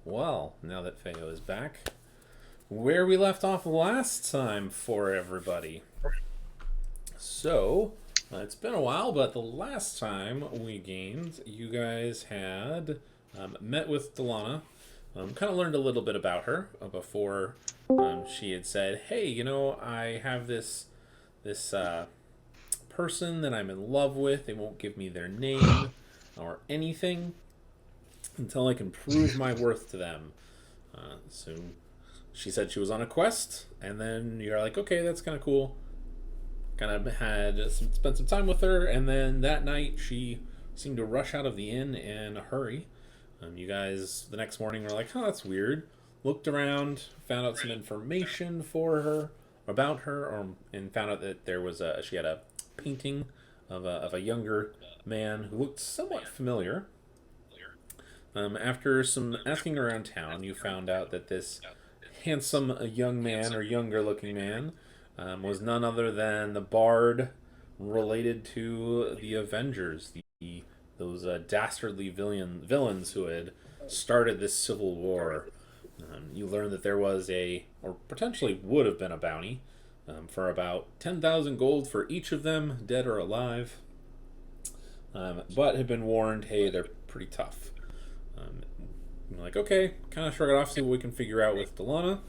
Well, now that Feo is back, where we left off last time for everybody. So, it's been a while, but the last time we gamed, you guys had met with Dilana, kind of learned a little bit about her before she had said, "Hey, I have this person that I'm in love with. They won't give me their name or anything until I can prove my worth to them." So she said she was on a quest, and then you're like, okay, that's kind of cool. Kind of spent some time with her, and then that night she seemed to rush out of the inn in a hurry. You guys the next morning were like, oh, that's weird. Looked around, found out some information for her about her, and found out that she had a painting of a younger man who looked somewhat familiar. After some asking around town, you found out that this handsome young man or younger looking man was none other than the bard related to the Avengers, those dastardly villains who had started this civil war. You learned that there was or potentially would have been a bounty for about 10,000 gold for each of them, dead or alive, but had been warned, hey, they're pretty tough. You're like, okay, kind of shrug it off, see what we can figure out with Dilana.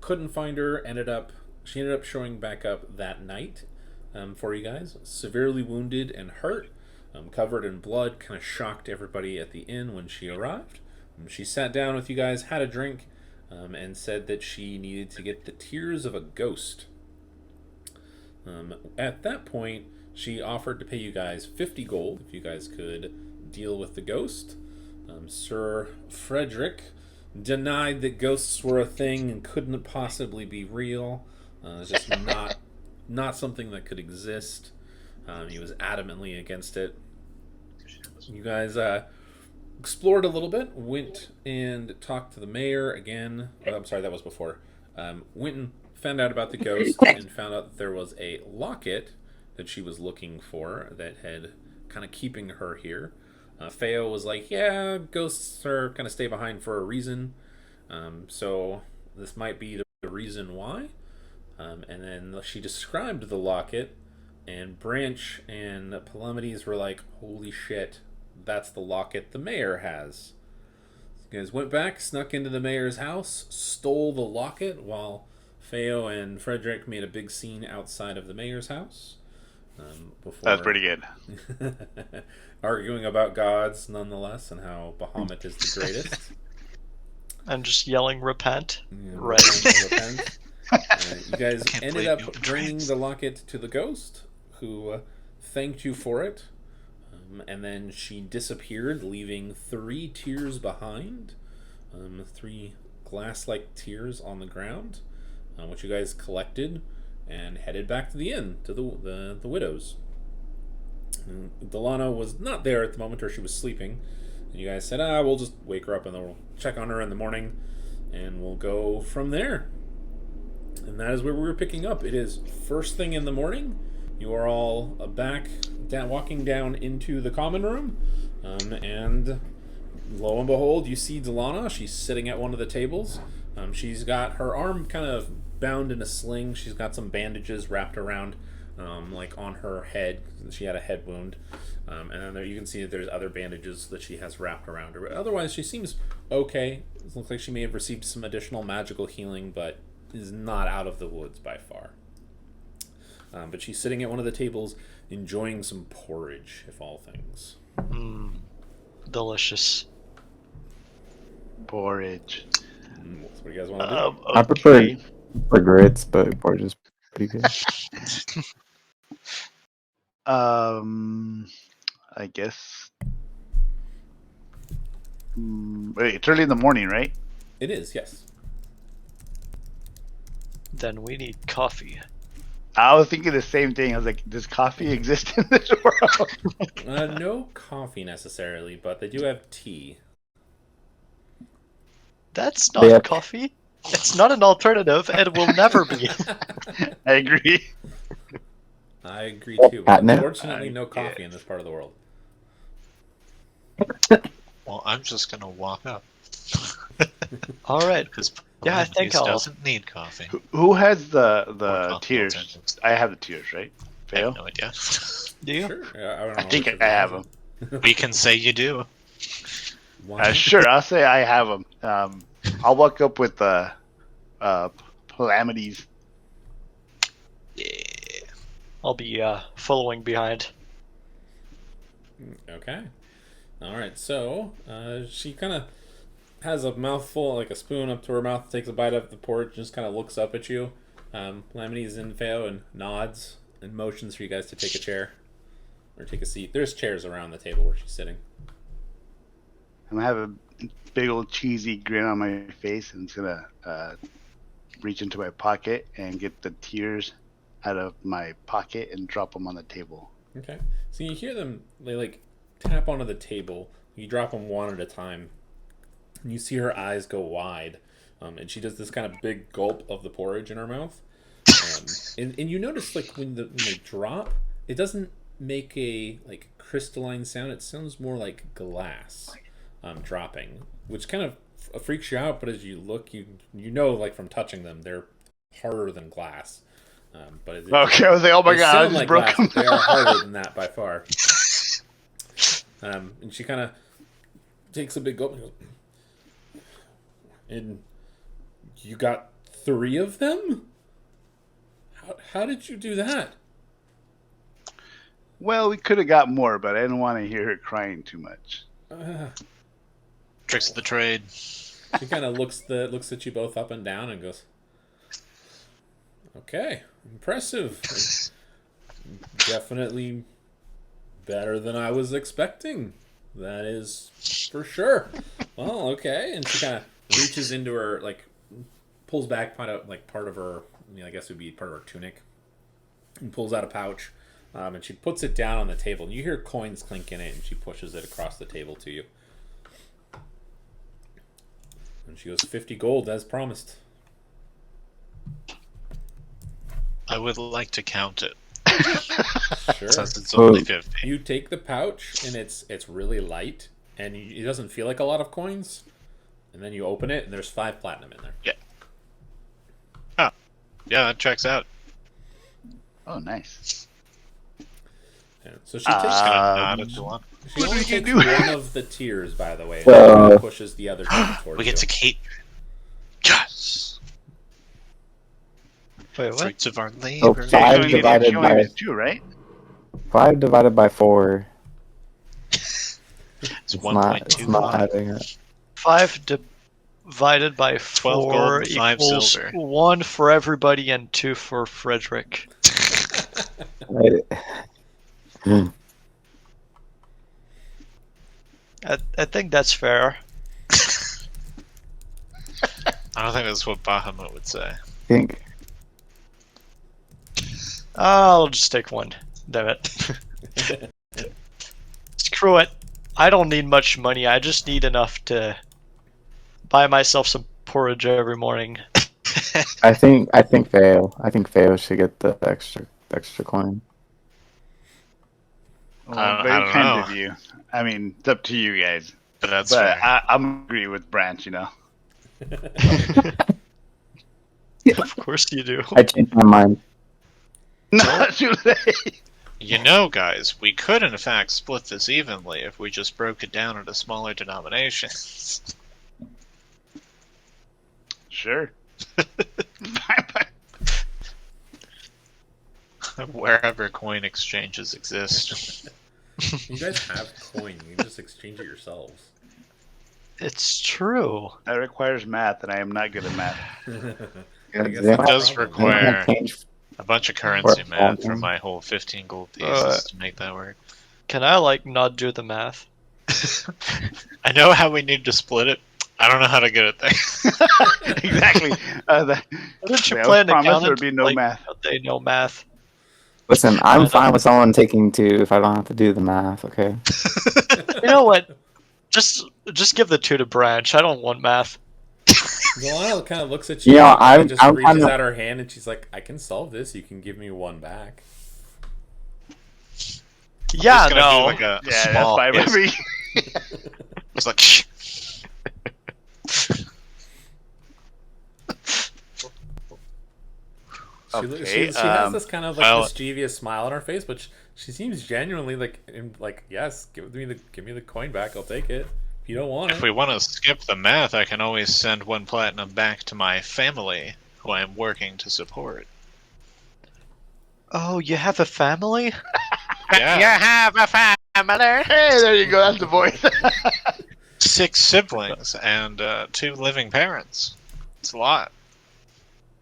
Couldn't find her. She ended up showing back up that night for you guys, severely wounded and hurt, covered in blood. Kind of shocked everybody at the inn when she arrived. She sat down with you guys, had a drink, and said that she needed to get the tears of a ghost. At that point, she offered to pay you guys 50 gold if you guys could deal with the ghost. Sir Frederick denied that ghosts were a thing and couldn't possibly be real. It's just not something that could exist. He was adamantly against it. You guys explored a little bit, went and talked to the mayor again. Oh, I'm sorry, that was before. Went and found out about the ghost and found out that there was a locket that she was looking for that had kind of keeping her here. Feo was like, yeah, ghosts are kind of stay behind for a reason. So this might be the reason why. And then she described the locket, and Branch and Palamedes were like, holy shit, that's the locket the mayor has. You guys went back, snuck into the mayor's house, stole the locket, while Feo and Frederick made a big scene outside of the mayor's house. That was pretty good. Arguing about gods, nonetheless, and how Bahamut is the greatest. And just yelling, repent. Yeah, right. Repent. You guys ended up bringing the locket to the ghost, who thanked you for it. And then she disappeared, leaving 3 tears behind. 3 glass-like tears on the ground, which you guys collected and headed back to the inn, to the widow's. Dilana was not there at the moment, or she was sleeping. And you guys said, we'll just wake her up and then we'll check on her in the morning, and we'll go from there. And that is where we were picking up. It is first thing in the morning. You are all walking down into the common room, and lo and behold, you see Dilana. She's sitting at one of the tables. She's got her arm kind of bound in a sling. She's got some bandages wrapped around, like on her head. She had a head wound. And then there you can see that there's other bandages that she has wrapped around her. But otherwise, she seems okay. It looks like she may have received some additional magical healing, but is not out of the woods by far. But she's sitting at one of the tables enjoying some porridge, if all things. Delicious. Porridge. What do you guys want to do? I prefer grits, but porridge is pretty good. I guess. Wait, it's early in the morning, right? It is, yes. Then we need coffee. I was thinking the same thing. I was like, does coffee exist in this world? No coffee necessarily, but they do have tea. That's not coffee. It's not an alternative, and will never be. I agree. I agree too. Unfortunately, no coffee in this part of the world. Well, I'm just gonna walk up. All right. Because Yeah, I think I'll. doesn't need coffee. Who has the cocktail tiers? tenders. I have the tiers, right? I have Fail. no idea. Do you? Sure. I don't know I think which of I you have has them. We can say you do. One. Sure, I'll say I have them. I'll walk up with the calamities. Yeah. I'll be following behind. Okay. All right. So she kind of has a mouthful, like a spoon up to her mouth, takes a bite of the porridge, just kind of looks up at you. Lamini's in Feo and nods and motions for you guys to take a chair or take a seat. There's chairs around the table where she's sitting. I'm gonna have a big old cheesy grin on my face, and it's gonna reach into my pocket and get the tears out of my pocket and drop them on the table. Okay. So you hear them, they like tap onto the table. You drop them one at a time. And you see her eyes go wide. And she does this kind of big gulp of the porridge in her mouth. And you notice like when they drop, it doesn't make a like crystalline sound. It sounds more like glass dropping, which kind of freaks you out. But as you look, you know like from touching them, they're harder than glass. Okay, I was like, oh my god, I just like broke them. They are harder than that by far. And she kind of takes a big gulp and goes, and you got 3 of them? How did you do that? Well, we could have got more, but I didn't want to hear her crying too much. Tricks of the trade. She kind of looks at you both up and down and goes, okay, impressive. Definitely better than I was expecting. That is for sure. Well, okay. And she kind of reaches into her, like, pulls back part of her, I guess it would be part of her tunic, and pulls out a pouch, and she puts it down on the table. And you hear coins clink in it, and she pushes it across the table to you. And she goes, 50 gold as promised. I would like to count it. Sure. Since it's only 50. You take the pouch, and it's really light, and it doesn't feel like a lot of coins. And then you open it, and there's 5 platinum in there. Yeah. Oh. Yeah, that checks out. Oh, nice. Yeah. So she Just takes gonna nod at Dilana. she what only did you takes do? one of the tiers, by the way, Uh, and pushes the other two towards We get to you. keep. Yes! Wait, what? Fruits of our So labor. So 5 you divided only by did 2, right? 5 divided by 4. It's It's not 1.25. adding up. 5 divided by 12 gold 4 and 5 equals silver. 1 for everybody and 2 for Frederick. Right. I think that's fair. I don't think that's what Bahamut would say. I think I'll just take 1. Damn it. Screw it. I don't need much money. I just need enough to buy myself some porridge every morning. I think Fail. I think Fail should get the extra coin. Well, I very don't kind know. of you. I mean, it's up to you guys. But that's But fair. I'm agree with Branch, you know. Of course you do. I changed my mind. Not too late. You know, guys, we could in fact split this evenly if we just broke it down into smaller denominations. Sure. Wherever coin exchanges exist. You guys have coin. You can just exchange it yourselves. It's true. That requires math, and I am not good at math. I guess They that's It does the problem. require change. a bunch of currency Or math something. from my whole 15 gold pieces to make that work. Can I, like, not do the math? I know how we need to split it. I don't know how to get it there. Exactly. Didn't you I play an promise accountant? there would be no like, math. They know math. Listen, I I'm don't- fine with someone taking 2 if I don't have to do the math. Okay. You know what? Just give the 2 to Branch. I don't want math. Delana kind of looks at you. Yeah, and just I'm reaches kinda- out her hand, and she's like, "I can solve this. You can give me 1 back." Yeah, It's gonna no. be like a Yeah, small that's fine with hiss. me. It's like, Okay. She has this kind of like well- mischievous smile on her face, but she seems genuinely like yes, give me the coin back. I'll take it. If you don't want If it, we want to skip the math, I can always send 1 platinum back to my family, who I am working to support. Oh, you have a family? Yeah, have a family. Hey, there you go. That's the voice. 6 siblings and 2 living parents. It's a lot.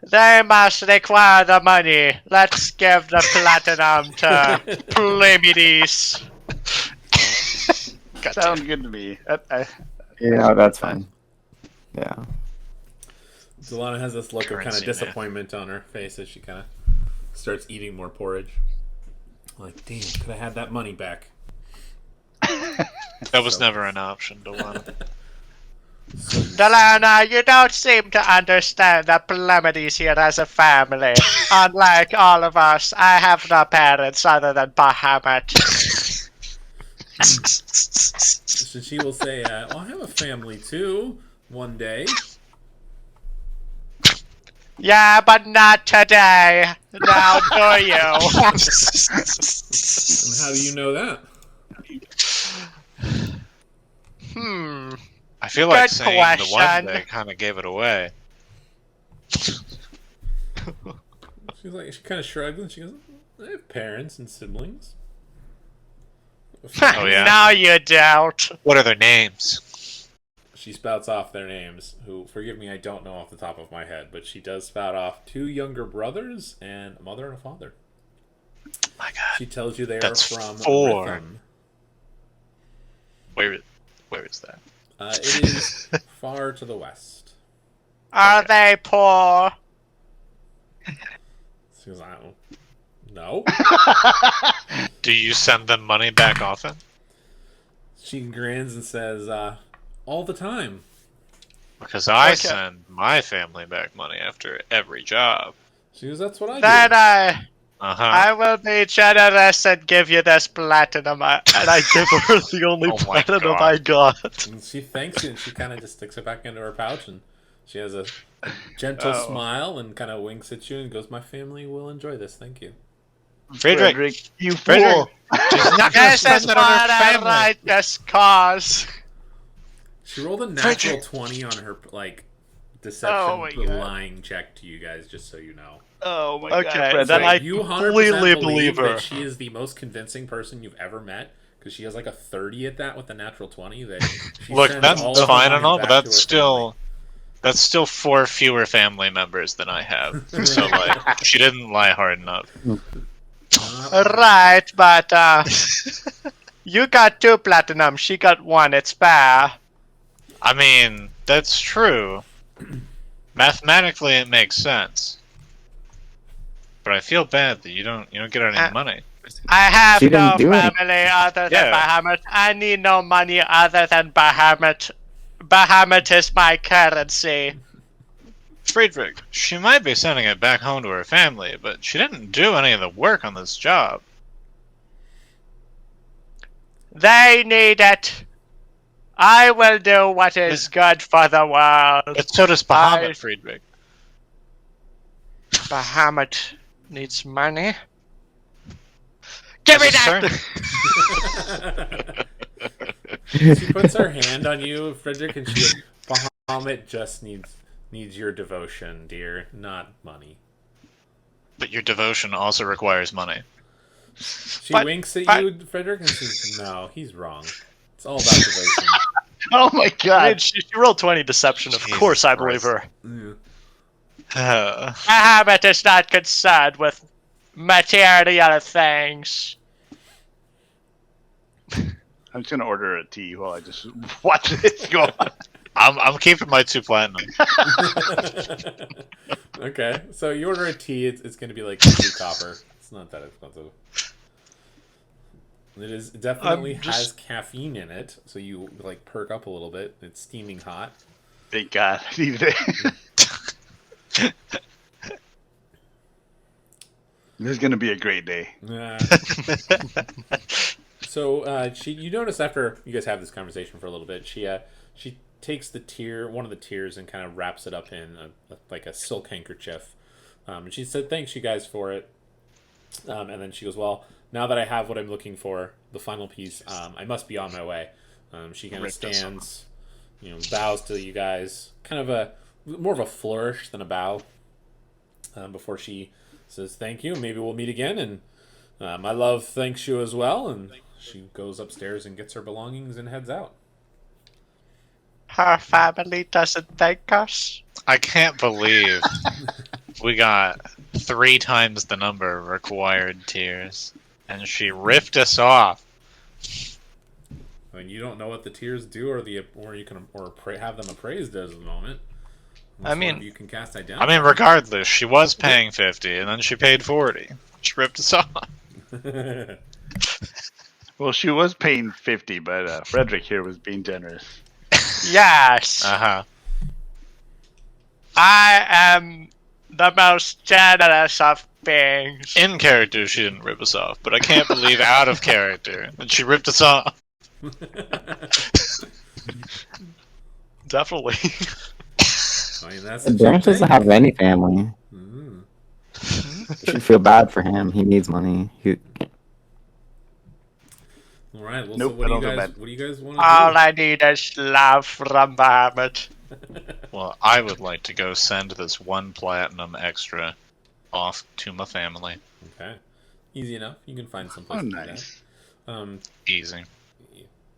They must require the money. Let's give the platinum to Playmedes. Sounds good to me. Yeah, that's fine. Yeah. Delana has this look of kind of Currency, man. disappointment on her face as she kind of starts eating more porridge. Like, damn, could I have that money back? That was never an option, Dilana. Dilana, you don't seem to understand that Playmedes here as a family. Unlike all of us, I have no parents other than Bahamut. So she will say, well, I have a family too, one day. Yeah, but not today. Now do you? And how do you know that? I feel like Good saying the one question. day kind of gave it away. She's like, she kind of shrugs and she goes, I have parents and siblings. Oh, yeah? No, you don't. What are their names? She spouts off their names, who, forgive me, I don't know off the top of my head, but she does spout off 2 younger brothers and a mother and a father. My God. She tells you they That's are from 4. Rhythm. Where is that? It is far to the west. Are they poor? She goes, I don't know. Do you send them money back often? She grins and says, all the time. Because I Okay. send my family back money after every job. She goes, that's what I Then do. Uh-huh. I will be generous and give you this platinum. And I give her the only Oh my platinum God. I got. And she thanks you, and she kind of just sticks it back into her pouch, and she has a gentle Oh. smile and kind of winks at you and goes, my family will enjoy this, thank you. Frederick, you Frederick. fool. she's not going to This spend is that for on her a family. righteous cause. She rolled a natural 20 on her, like, deception, Oh my God. lying check to you guys, just so you know. Oh my Okay, god. Fred, then So I you 100% completely believe her. that she is the most convincing person you've ever met, because she has like a 30 at that with a natural 20. That she Look, sends that's all of her fine money and all, back but to that's her family. still 4 fewer family members than I have. So like, she didn't lie hard enough. Right, but you got 2 platinum. She got 1. It's fair. I mean, that's true. Mathematically, it makes sense. But I feel bad that you don't get any money. I have She didn't no do any- family other than Yeah. Bahamut. I need no money other than Bahamut. Bahamut is my currency. Friedrich, she might be sending it back home to her family, but she didn't do any of the work on this job. They need it. I will do what is good for the world. But so does Bahamut, Friedrich. Bahamut needs money. Give me that! She puts her hand on you, Frederick, and she goes, Bahamut just needs your devotion, dear, not money. But your devotion also requires money. She But- winks at but- you, Frederick, and says, no, he's wrong. It's all about devotion. Oh my I god. mean, she rolled 20 deception. Of Jesus course, I believe Christ. her. Yeah. Bahamut is not concerned with material things. I'm just gonna order a tea while I just watch this go on. I'm keeping my 2 platinum. Okay, so you order a tea, it's going to be like 2 copper. It's not that expensive. It definitely has caffeine in it, so you like perk up a little bit. It's steaming hot. Thank God. I needed it. This is gonna be a great day. So you notice after you guys have this conversation for a little bit, she takes one of the tiers, and kind of wraps it up in like a silk handkerchief, And she said, "Thanks, you guys, for it." And then she goes, "Well, now that I have what I'm looking for, the final piece, I must be on my way." She kind of stands, bows to you guys, kind of more of a flourish than a bow, before she says, "Thank you. Maybe we'll meet again." And my love thanks you as well. And she goes upstairs and gets her belongings and heads out. Her family doesn't thank us. I can't believe we got 3 times the number of required tiers, and she ripped us off. I mean, you don't know what the tiers do, or you can have them appraised as of the moment. I mean, you can cast identify. I mean, regardless, she was paying 50, and then she paid 40. She ripped us off. Well, she was paying 50, but Frederick here was being generous. Yes. Uh-huh. I am the most generous of beings. In character, she didn't rip us off, but I can't believe out of character that she ripped us off. Definitely. I mean, that's the Darren thing. doesn't have any family. Mm. You should feel bad for him. He needs money. All right. Well, Nope, so what I do don't feel you guys want to All do? I need is love from Bahamut. Well, I would like to go send this 1 platinum extra off to my family. Okay. Easy enough. You can find some place Oh, to nice. do that. Easy.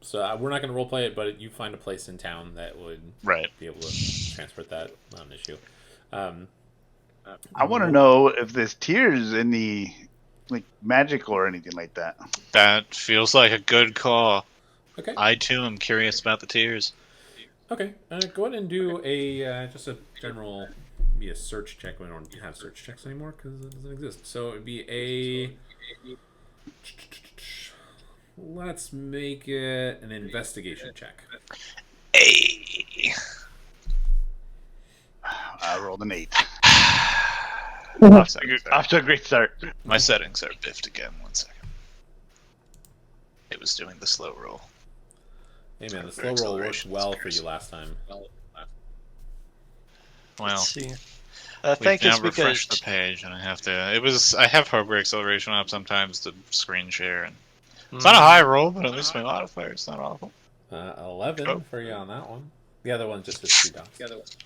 So we're not going to roleplay it, but you find a place in town that would Right. be able to transport that. Not an issue. I want to know if there's tiers in the magical or anything like that. That feels like a good call. Okay. I, too, am curious about the tiers. Okay. Go ahead and do just a general, be a search check. We don't have search checks anymore because it doesn't exist. So it'd be a. Let's make it an investigation check. Hey. I rolled an 8. My Off to a great start. settings are biffed again. 1 second. It was doing the slow roll. Hey man, the slow roll worked well for you last time. Well, Let's see. I we've think now it's because refreshed the page, and I have hardware acceleration up sometimes to screen share, and it's not a high roll, but at least my modifier is not awful. 11 Oh. for you on that one. The other one just has 3 dots.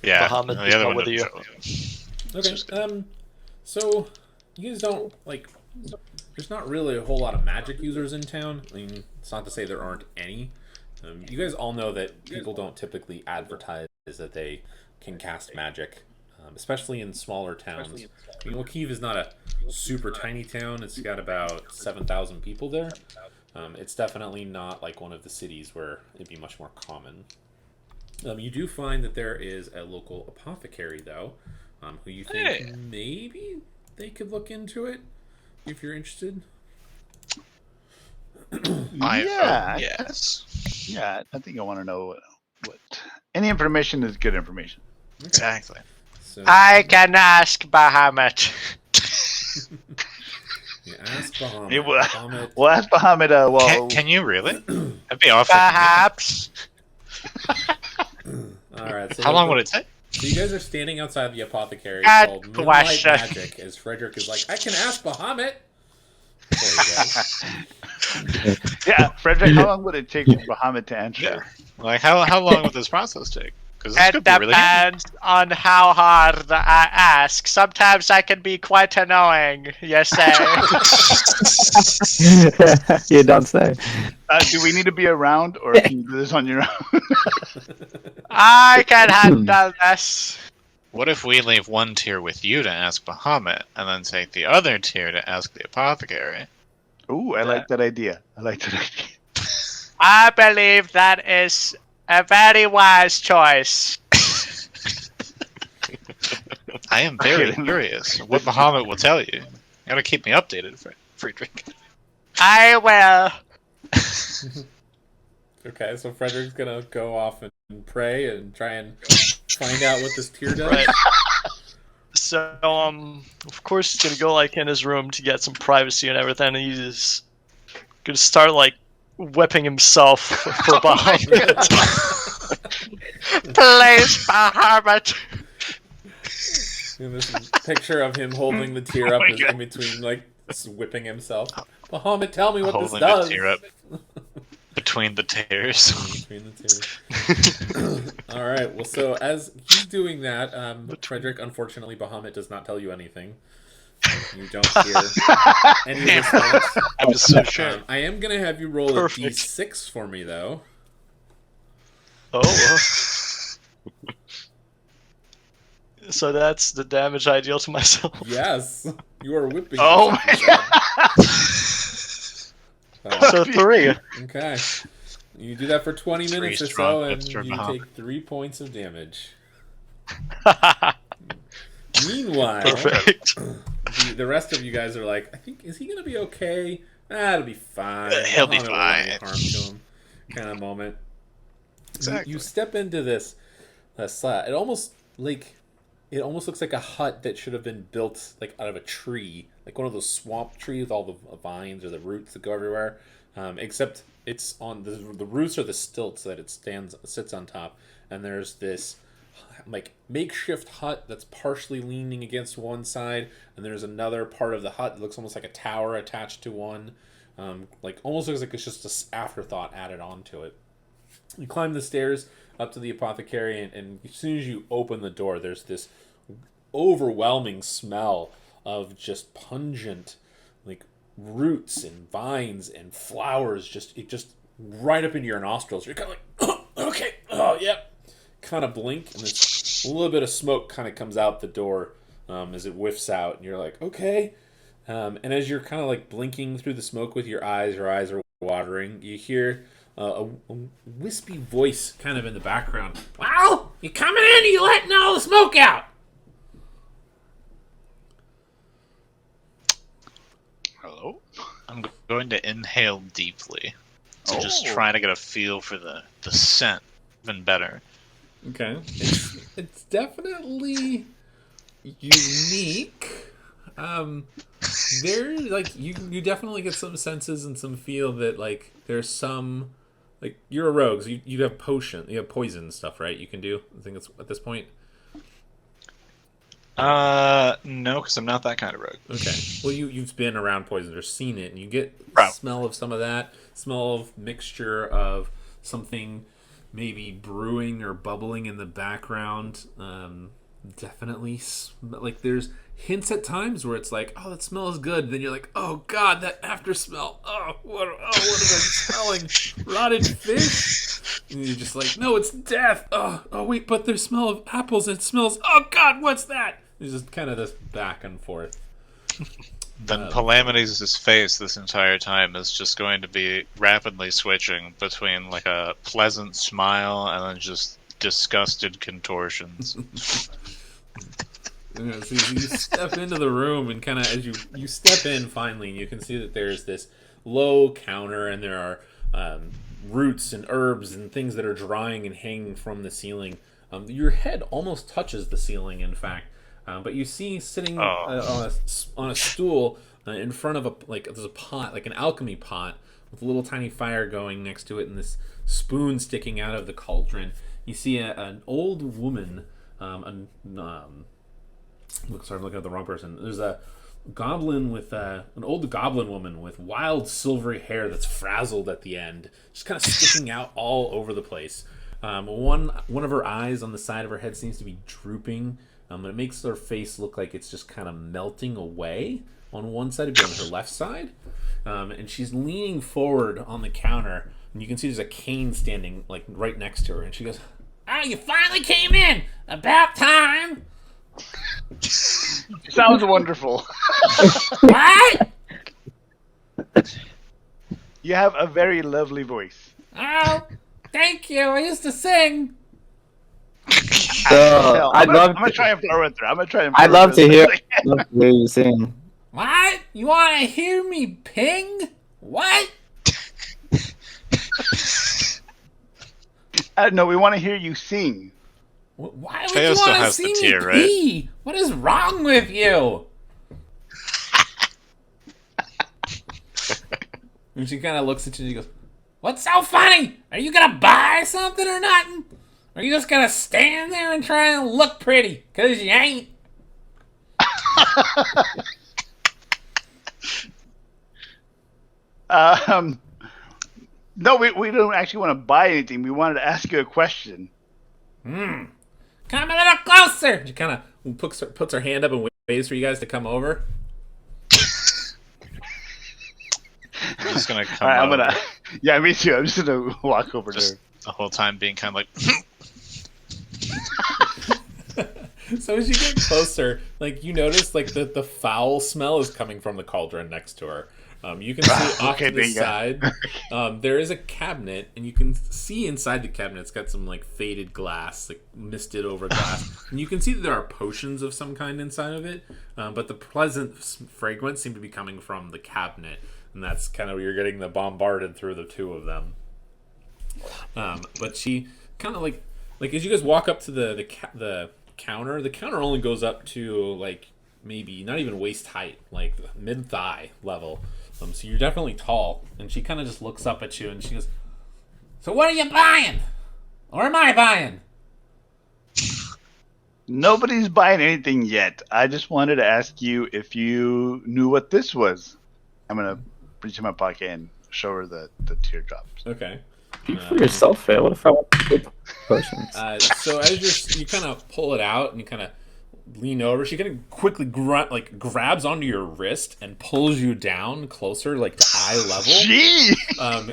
Yeah, Bahamut the is other not one with didn't you. show up. Okay. So you guys don't there's not really a whole lot of magic users in town. I mean, it's not to say there aren't any. You guys all know that people don't typically advertise that they can cast magic, especially in smaller towns. I mean, Wakiv is not a super tiny town. It's got about 7,000 people there. It's definitely not like one of the cities where it'd be much more common. You do find that there is a local apothecary, though, who you think maybe they could look into it if you're interested. Yes. Yeah, I think I want to know what. Any information is good information. Exactly. So I can ask Bahamut. you ask Bahamut. It will- Bahamut. Well, ask Bahamut. Can you really? That'd be awful. Perhaps. All right. So How long would it take? So you guys are standing outside the apothecary Good called Moonlight question. Magic, as Frederick is like, I can ask Bahamut. There you go. Yeah, Frederick, how long would it take for Bahamut to answer? Yeah. Like, how long would this process take? Because this It could be really handy. depends on how hard I ask. Sometimes I can be quite annoying, you say. You don't say. Do we need to be around, or can you do this on your own? I can handle this. What if we leave 1 tier with you to ask Bahamut, and then take the other tier to ask the apothecary? Ooh, I like that idea. I believe that is a very wise choice. I am very curious what Bahamut will tell you. You gotta keep me updated, Friedrich. I will. Okay, so Frederick's gonna go off and pray and try and find out what this tier does. Right. So, of course, he's gonna go like in his room to get some privacy and everything, and he's gonna start like whipping himself for Bahamut. Please, Bahamut. And this is a picture of him holding the tear up my in God. between, like, whipping himself. Muhammad, tell me what this Holding does. the tear up between the tears. Between the tears. All right. Well, so as he's doing that, Frederick, unfortunately, Bahamut does not tell you anything. You don't hear any response. I was so sure. I am gonna have you roll Perfect. a d6 for me, though. Oh. So that's the damage I deal to myself. Yes, you are whipping. Oh yourself, my you said. So 3. Okay. You do that for 20 Three minutes or strong so, and whips from you Bahamut. take 3 points of damage. Meanwhile, Perfect. the rest of you guys are like, I think, is he going to be okay? It'll be fine. He'll be Bahamut won't have any fine. harm to him, kind of moment. Exactly. You step into this slab. It almost looks like a hut that should have been built like out of a tree, like one of those swamp trees with all the vines or the roots that go everywhere. Except it's on the roots are the stilts that it sits on top, and there's this like makeshift hut that's partially leaning against one side, and there's another part of the hut that looks almost like a tower attached to one. Like almost looks like it's just an afterthought added onto it. You climb the stairs up to the apothecary, and as soon as you open the door, there's this overwhelming smell of just pungent, like roots and vines and flowers, just right up into your nostrils. You're kind of like, oh, okay, oh, yep. Kind of blink, and this a little bit of smoke kind of comes out the door as it whiffs out, and you're like, okay. And as you're kind of like blinking through the smoke with your eyes are watering, you hear a wispy voice kind of in the background. Well, you coming in? Or you letting all the smoke out? Hello? I'm going to inhale deeply to just Oh. try to get a feel for the scent even better. Okay, it's definitely unique. There, like you definitely get some senses and some feel that like there's some, like you're a rogue, so you have poison and stuff, right? You can do. I think it's at this point. No, because I'm not that kind of rogue. Okay. Well, you've been around poison or seen it, and you get Right. smell of some of that. Smell of mixture of something maybe brewing or bubbling in the background. Definitely, like there's hints at times where it's like, oh, that smells good. Then you're like, oh god, that after smell. What is that smelling? Rotted fish. And you're just like, no, it's death. Oh wait, but there's smell of apples. And it smells. Oh god, what's that? It's just kind of this back and forth. Then Palamides' face this entire time is just going to be rapidly switching between like a pleasant smile and then just disgusted contortions. So you step into the room, and kind of as you step in finally, you can see that there's this low counter, and there are roots and herbs and things that are drying and hanging from the ceiling. Your head almost touches the ceiling, in fact. But you see sitting on a stool in front of there's a pot, like an alchemy pot, with a little tiny fire going next to it, and this spoon sticking out of the cauldron. You see an old woman. Sorry, I'm looking at the wrong person. There's a goblin with an old goblin woman with wild silvery hair that's frazzled at the end, just kind of sticking out all over the place. One of her eyes on the side of her head seems to be drooping. It makes her face look like it's just kind of melting away on one side, on her left side. And she's leaning forward on the counter, and you can see there's a cane standing like right next to her. And she goes, "Oh, you finally came in! About time!" Sounds wonderful. What? You have a very lovely voice. Oh, thank you. I used to sing. Hell, I'd love I'm gonna try and throw it through. I'd love to hear you sing. What? You want to hear me ping? What? No, we want to hear you sing. Why would Theo you still want to has the see me tear, right? pee? What is wrong with you? And she kind of looks at you and she goes, "What's so funny? Are you gonna buy something or nothing? Or are you just gonna stand there and try and look pretty? 'Cause you ain't." No, we don't actually want to buy anything. We wanted to ask you a question. Come a little closer. She kind of puts her hand up and waves for you guys to come over. I'm just gonna come All right, I'm over gonna. Yeah, me too. I'm just gonna walk over just there. the whole time being kind of like. So as you get closer, like you notice, like the foul smell is coming from the cauldron next to her. You can see off to the bingo. side, there is a cabinet, and you can see inside the cabinet. It's got some like faded glass, like misted over glass, and you can see that there are potions of some kind inside of it. But the pleasant fragrance seemed to be coming from the cabinet, and that's kind of where you're getting the bombarded through the two of them. But she kind of like as you guys walk up to the counter, the counter only goes up to like maybe not even waist height, like mid thigh level. So you're definitely tall, and she kind of just looks up at you and she goes, "So what are you buying? Or am I buying?" Nobody's buying anything yet. I just wanted to ask you if you knew what this was. I'm gonna reach in my pocket and show her the teardrops. Okay. For yourself, Faye. What if I want to get potions? So as you kind of pull it out and you kind of lean over, she kind of quickly grabs onto your wrist and pulls you down closer, like to eye level. Gee!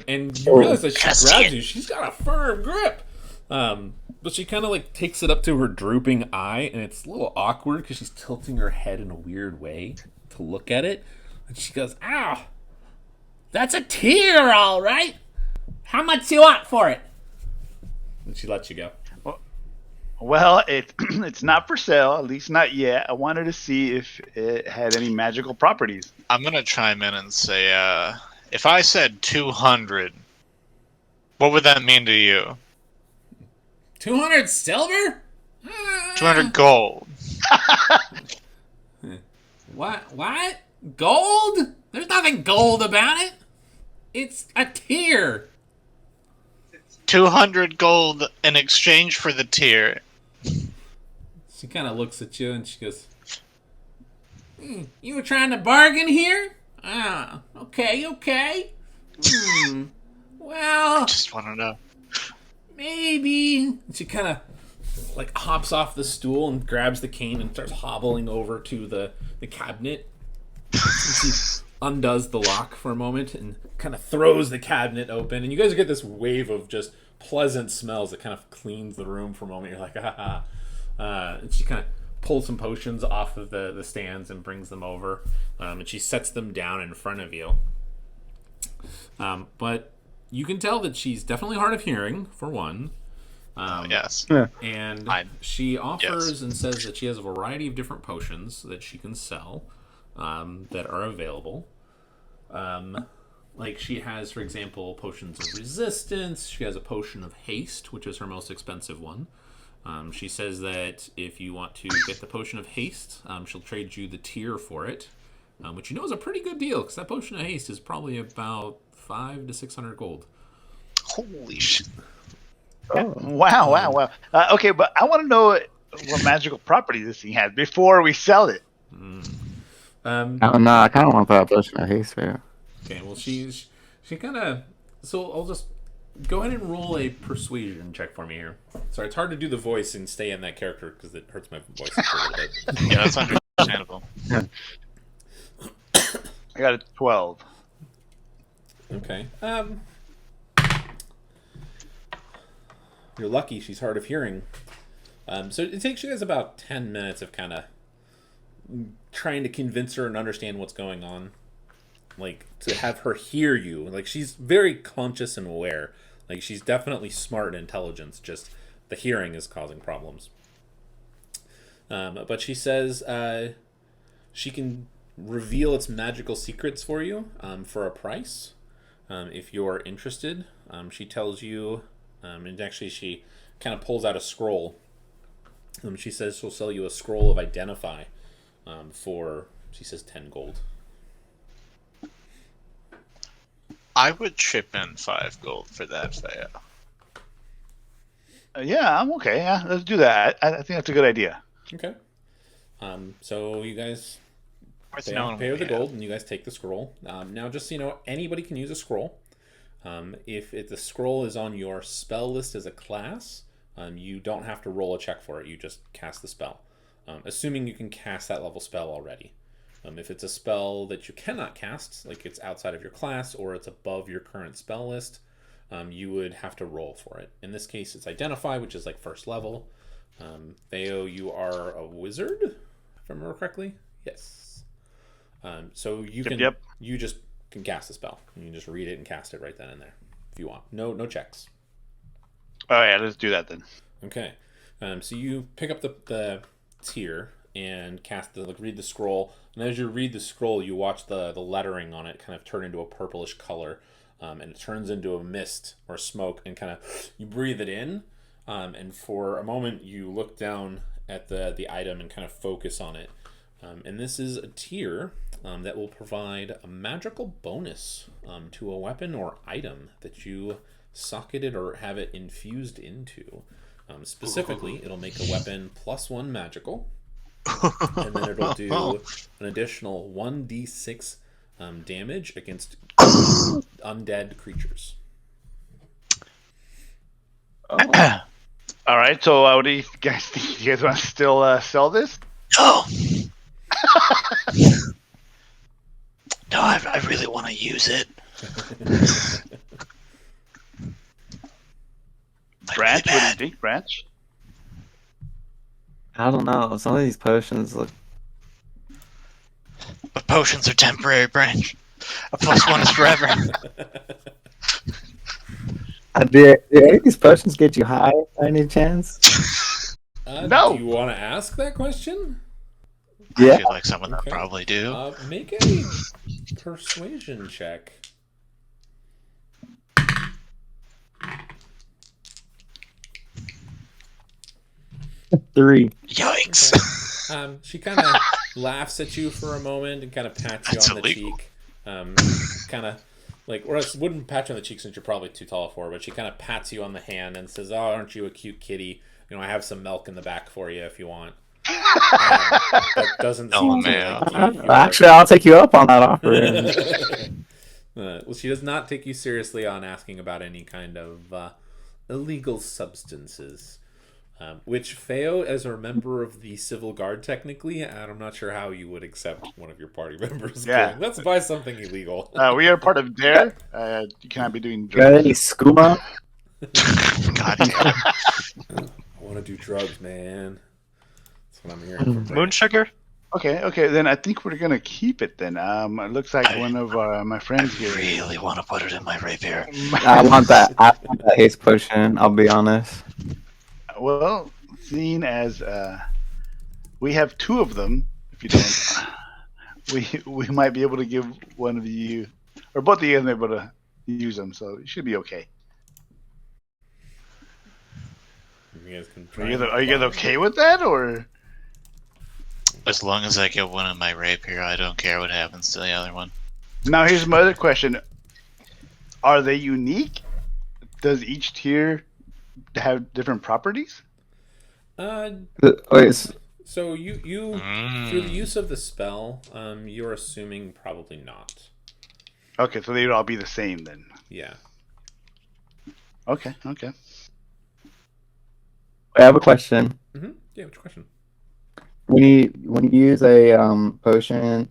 And you realize that she grabs you. She's got a firm grip. But she kind of like takes it up to her drooping eye, and it's a little awkward because she's tilting her head in a weird way to look at it. And she goes, "Ow, that's a tear, all right. How much you want for it?" And she lets you go. Well, it's not for sale, at least not yet. I wanted to see if it had any magical properties. I'm gonna chime in and say, if I said 200, what would that mean to you? 200 silver? 200 gold. What? Gold? There's nothing gold about it. It's a tear. 200 gold in exchange for the tear. She kind of looks at you and she goes, "You were trying to bargain here? Ah, okay. Well, Just want to know. maybe." And she kind of like hops off the stool and grabs the cane and starts hobbling over to the cabinet. And she undoes the lock for a moment and kind of throws the cabinet open, and you guys get this wave of just pleasant smells that kind of cleans the room for a moment. You're like, "Ah." And she kind of pulls some potions off of the stands and brings them over, and she sets them down in front of you. But you can tell that she's definitely hard of hearing, for one. Yes. And I- she offers yes. and says that she has a variety of different potions that she can sell that are available. Like she has, for example, potions of resistance. She has a potion of haste, which is her most expensive one. She says that if you want to get the potion of haste, she'll trade you the tear for it, which you know is a pretty good deal because that potion of haste is probably about 500 to 600 gold. Holy shit. Oh. Wow. Okay, but I want to know what magical property this thing has before we sell it. No, I kind of want that potion of haste, Faye. Okay, well, she kind of... So I'll just... Go ahead and roll a persuasion check for me here. Sorry, it's hard to do the voice and stay in that character because it hurts my voice a little bit. Yeah, that's understandable. I got a 12. Okay. You're lucky she's hard of hearing. So it takes you guys about 10 minutes of kind of trying to convince her and understand what's going on. Like, to have her hear you. Like, she's very conscious and aware. Like, she's definitely smart and intelligent. Just the hearing is causing problems. But she says she can reveal its magical secrets for you for a price. If you're interested, she tells you, and actually she kind of pulls out a scroll. She says she'll sell you a scroll of Identify for, she says, 10 gold. I would chip in 5 gold for that, Faya. Yeah, I'm okay. Yeah, let's do that. I think that's a good idea. Okay. So you guys Worth pay knowing her what the we gold, have. and you guys take the scroll. Now, just so you know, anybody can use a scroll. If the scroll is on your spell list as a class, you don't have to roll a check for it. You just cast the spell, assuming you can cast that level spell already. If it's a spell that you cannot cast, like it's outside of your class or it's above your current spell list, you would have to roll for it. In this case, it's Identify, which is like first level. Theo, you are a wizard, if I remember correctly. Yes. So you just can cast the spell. You can just read it and cast it right then and there if you want. No checks. Oh yeah, let's do that then. Okay. So you pick up the tier and read the scroll, and as you read the scroll, you watch the lettering on it kind of turn into a purplish color, and it turns into a mist or smoke, and kind of you breathe it in, and for a moment you look down at the item and kind of focus on it. And this is a tier that will provide a magical bonus to a weapon or item that you socketed or have it infused into. Specifically, it'll make a weapon +1 magical, and then it'll do an additional 1d6 damage against undead creatures. Oh. All right, so what do you guys think? You guys want to still sell this? No. No, I really want to use it. Like, Branch, really what do you bad. think, Branch? I don't know. Some of these potions look. But potions are temporary, Branch. A +1 is forever. Do any of these potions get you high by any chance? No. Do you want to ask that question? Yeah. I feel like some of them Okay. probably do. Make a persuasion check. 3. Yikes. Okay. She kind of laughs at you for a moment and kind of pats you That's on the illegal. cheek. Kind of or else wouldn't pat you on the cheek since you're probably too tall for her, but she kind of pats you on the hand and says, "Oh, aren't you a cute kitty? You know, I have some milk in the back for you if you want." That doesn't Oh, seem to man. like you. Actually, I'll take you up on that offer. Well, she does not take you seriously on asking about any kind of illegal substances. Which Feo, as a member of the Civil Guard, technically, and I'm not sure how you would accept one of your party members going, let's buy something illegal. We are part of DARE. You cannot be doing Got any drugs. skooma? God damn. I want to do drugs, man. That's what I'm hearing from Brandon. Moon sugar? Okay, then I think we're gonna keep it then. It looks like one of my friends I here. really want to put it in my rapier. I want that haste potion, I'll be honest. Well, seeing as we have 2 of them, if you don't, we might be able to give one of you, or both of you guys, able to use them, so it should be okay. You guys can Are you guys okay with that, or? As long as I get one in my rapier, I don't care what happens to the other one. Now here's my other question: are they unique? Does each tier have different properties? Wait, So you through the use of the spell, you're assuming probably not. Okay, so they would all be the same then. Yeah. Okay. I have a question. Mm-hmm. Yeah. What's your question? When you use a potion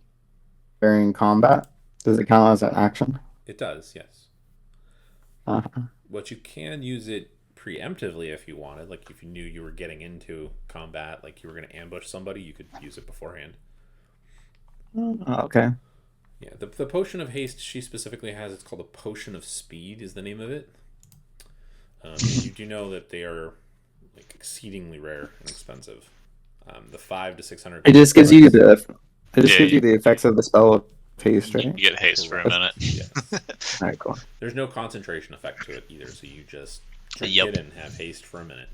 during combat, does it count as an action? It does. Yes. Uh-huh. But you can use it preemptively if you wanted. Like if you knew you were getting into combat, like you were going to ambush somebody, you could use it beforehand. Okay. Yeah, the potion of haste she specifically has, it's called a potion of speed is the name of it. And you do know that they are like exceedingly rare and expensive. The 500 to 600. It just gives you Yeah, gives you the effects of the spell of haste, You right? get haste for a minute. Yes. Alright, cool. There's no concentration effect to it either, so you just drink Yep. it and have haste for a minute.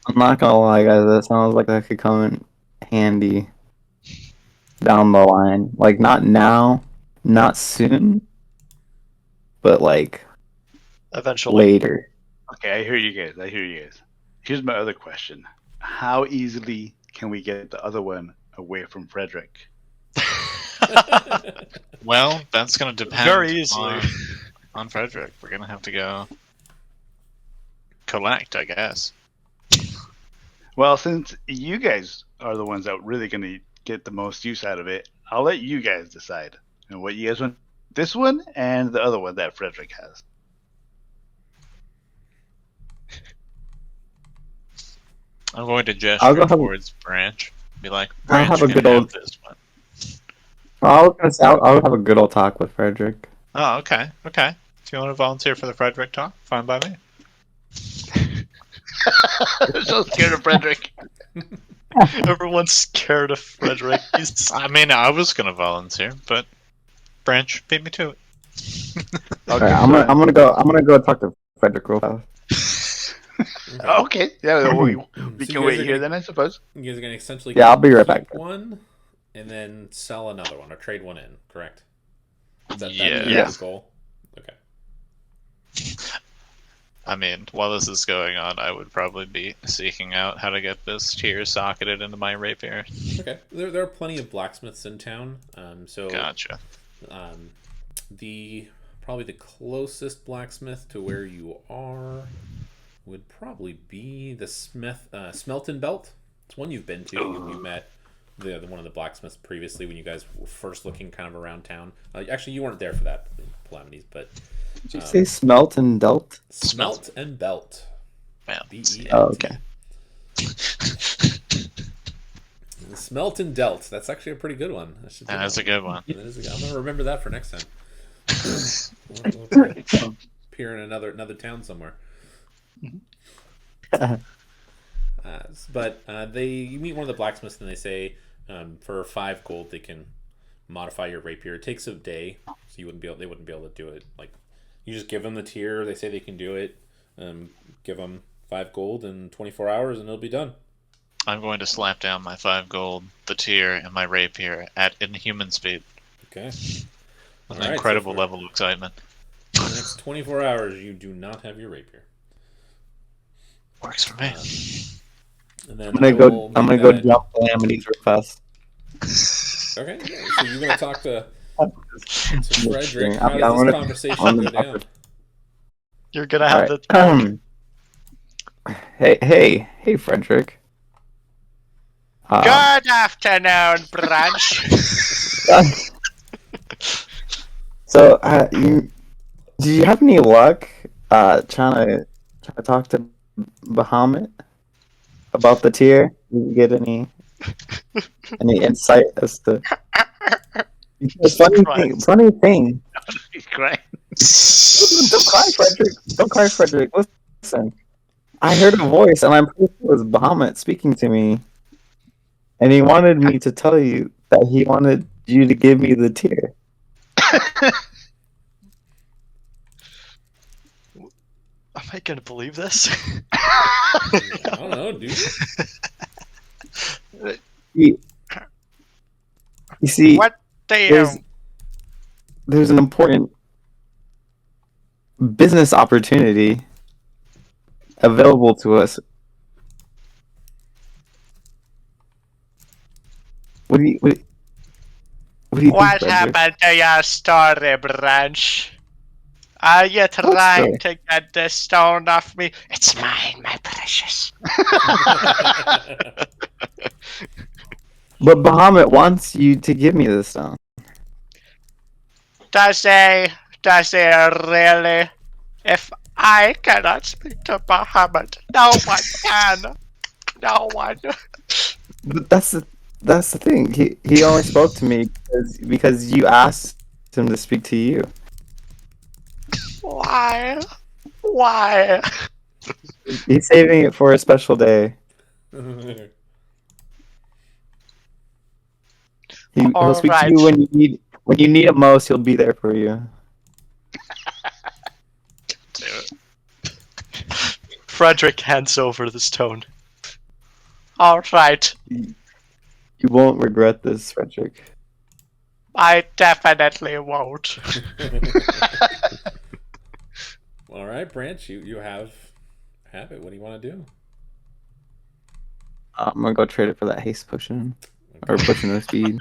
I'm not gonna lie, guys. That sounds like that could come in handy down the line. Like not now, not soon, but like Eventually. later. Okay, I hear you guys. Here's my other question. how easily can we get the other one away from Frederick? Well, that's going to depend Very easily. on Frederick. We're going to have to go collect, I guess. Well, since you guys are the ones that really going to get the most use out of it, I'll let you guys decide. And what you guys want, this one and the other one that Frederick has. I'm going to I'll gesture go have- towards Branch. Be like, I'll Branch, have you a can good old- have this one. I'll have a good old talk with Frederick. Oh, okay. Okay. If you want to volunteer for the Frederick talk, fine by me. So scared of Frederick. Everyone's scared of Frederick. He's... I mean, I was going to volunteer, but Branch beat me to it. Okay, I'm gonna go talk to Frederick real fast. Okay, yeah, we So can you guys wait are here gonna- then, I suppose. You guys are gonna essentially Yeah, I'll be right keep back. one, and then sell another one or trade one in. Correct? Yeah. That's the goal. Okay. I mean, while this is going on, I would probably be seeking out how to get this tier socketed into my rapier. Okay. There are plenty of blacksmiths in town. So Gotcha. probably the closest blacksmith to where you are would probably be the Smelton Belt. It's one you've been to. You've met the one of the blacksmiths previously when you guys were first looking kind of around town. Actually, you weren't there for that, Calamities, but Did you say smelt and dealt? Smelt and Belt. Well, B-E-L-T. Oh, okay. The Smelt and Dealt. That's actually a pretty good one. That's a good one. I'm gonna remember that for next time. We'll appear in another town somewhere. But you meet one of the blacksmiths and they say for 5 gold they can modify your rapier. It takes a day, so they wouldn't be able to do it. Like you just give them the tier. They say they can do it. Give them 5 gold in 24 hours and it'll be done. I'm going to slap down my 5 gold, the tier, and my rapier at inhuman speed. Okay. With All an right, incredible so for level of excitement. the next 24 hours, you do not have your rapier. Works for me. And then I'm gonna go jump Calamities real fast. Okay, yeah, so you're gonna talk to Frederick. I'm How does gonna- this conversation I'm go gonna- down? You're gonna have Alright. Hey, Frederick. Good afternoon, Branch. So, do you have any luck trying to talk to Bahamut about the tier? Did you get any insight as to? Because funny thing. He's crying. Don't cry, Frederick. Don't cry, Frederick. Listen, I heard a voice, and I'm pretty sure it was Bahamut speaking to me, and he wanted me to tell you that he wanted you to give me the tier. Am I gonna believe this? I don't know, dude. You see, What do you? there's an important business opportunity available to us. What do you think, What Frederick? happened to your story, Branch? Are you trying to get this stone off me? It's mine, my precious. But Bahamut wants you to give me this stone. Does he really? If I cannot speak to Bahamut, no one can. No one. But that's the thing. He only spoke to me because you asked him to speak to you. Why? Why? He's saving it for a special day. He'll speak to you when you need him most. He'll be there for you. Do it. Frederick hands over the stone. All right. You won't regret this, Frederick. I definitely won't. All right, Branch, you have it. What do you want to do? I'm gonna go trade it for that haste potion or potion of speed.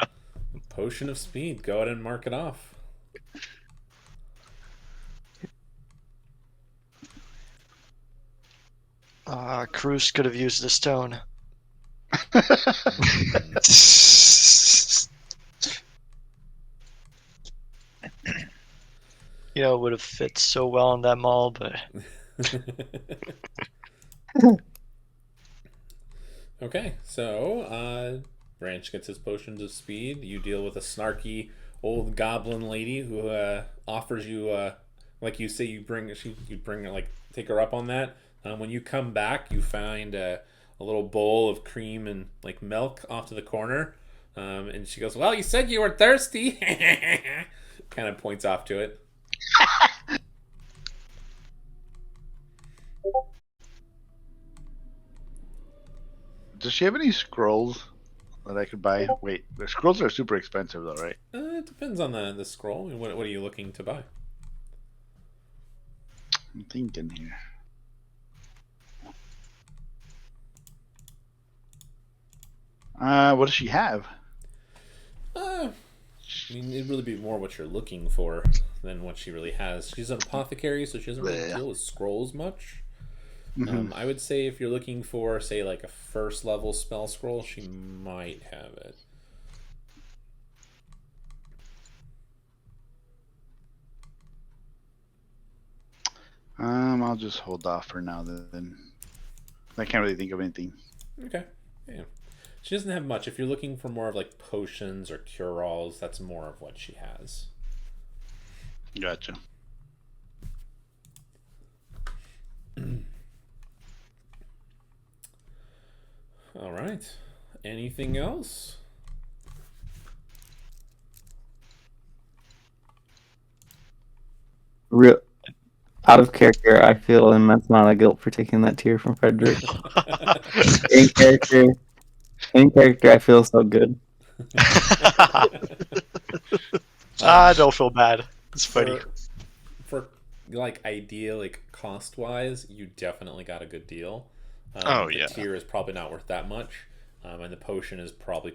Potion of speed. Go ahead and mark it off. Cruz could have used the stone. You know, it would have fit so well on that mall, but Okay, so Branch gets his potions of speed. You deal with a snarky old goblin lady who offers you, like you say, you bring her, like, take her up on that. When you come back, you find a little bowl of cream and like milk off to the corner, and she goes, "Well, you said you were thirsty." Kind of points off to it. Does she have any scrolls that I could buy? Wait, the scrolls are super expensive though, right? It depends on the scroll. What are you looking to buy? I'm thinking here. What does she have? I mean, it'd really be more what you're looking for than what she really has. She's an apothecary, so she doesn't really deal with scrolls much. I would say if you're looking for, say, like a first level spell scroll, she might have it. I'll just hold off for now then. I can't really think of anything. Okay, yeah. She doesn't have much. If you're looking for more of like potions or cure-alls, that's more of what she has. Gotcha. All right. Anything else? Real out of character, I feel an immense amount of guilt for taking that tier from Frederick. In character, I feel so good. don't feel bad. It's funny. For like idea, like cost wise, you definitely got a good deal. Oh, the yeah. tier is probably not worth that much, and the potion is probably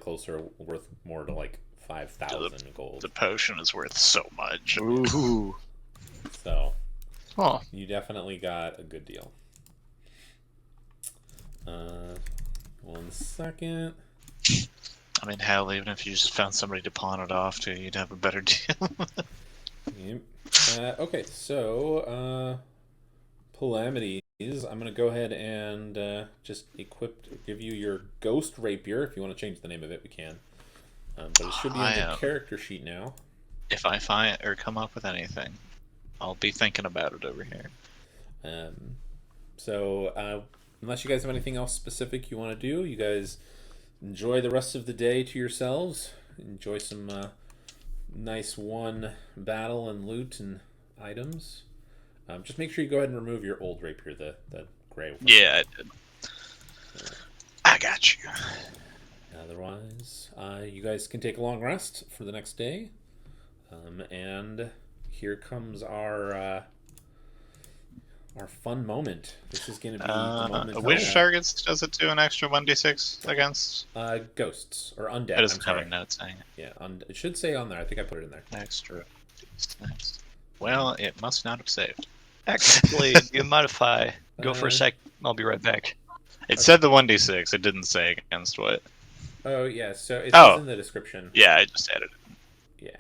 worth more to like 5,000 gold. The potion is worth so much. Ooh. So, Oh, you definitely got a good deal. 1 second. I mean, hell, even if you just found somebody to pawn it off to, you'd have a better deal. Yep. Okay, so Calamities. I'm gonna go ahead and just give you your Ghost Rapier. If you want to change the name of it, we can. But it should be on the character sheet now. If I find or come up with anything, I'll be thinking about it over here. So unless you guys have anything else specific you want to do, you guys enjoy the rest of the day to yourselves. Enjoy some nice one battle and loot and items. Just make sure you go ahead and remove your old rapier, the gray one. Yeah, I did. I got you. Otherwise, you guys can take a long rest for the next day. And here comes our fun moment. This is going to be the moment. Which targets does it do an extra 1d6 against? Ghosts or undead. It doesn't I'm have sorry. a note saying it. Yeah, it should say on there. I think I put it in there. Extra d6. Well, it must not have saved. actually, do you mind if I go for a sec? I'll be right back. It said the 1d6. It didn't say against what. Oh yeah, so it says in the description. Yeah, I just added it. Yeah.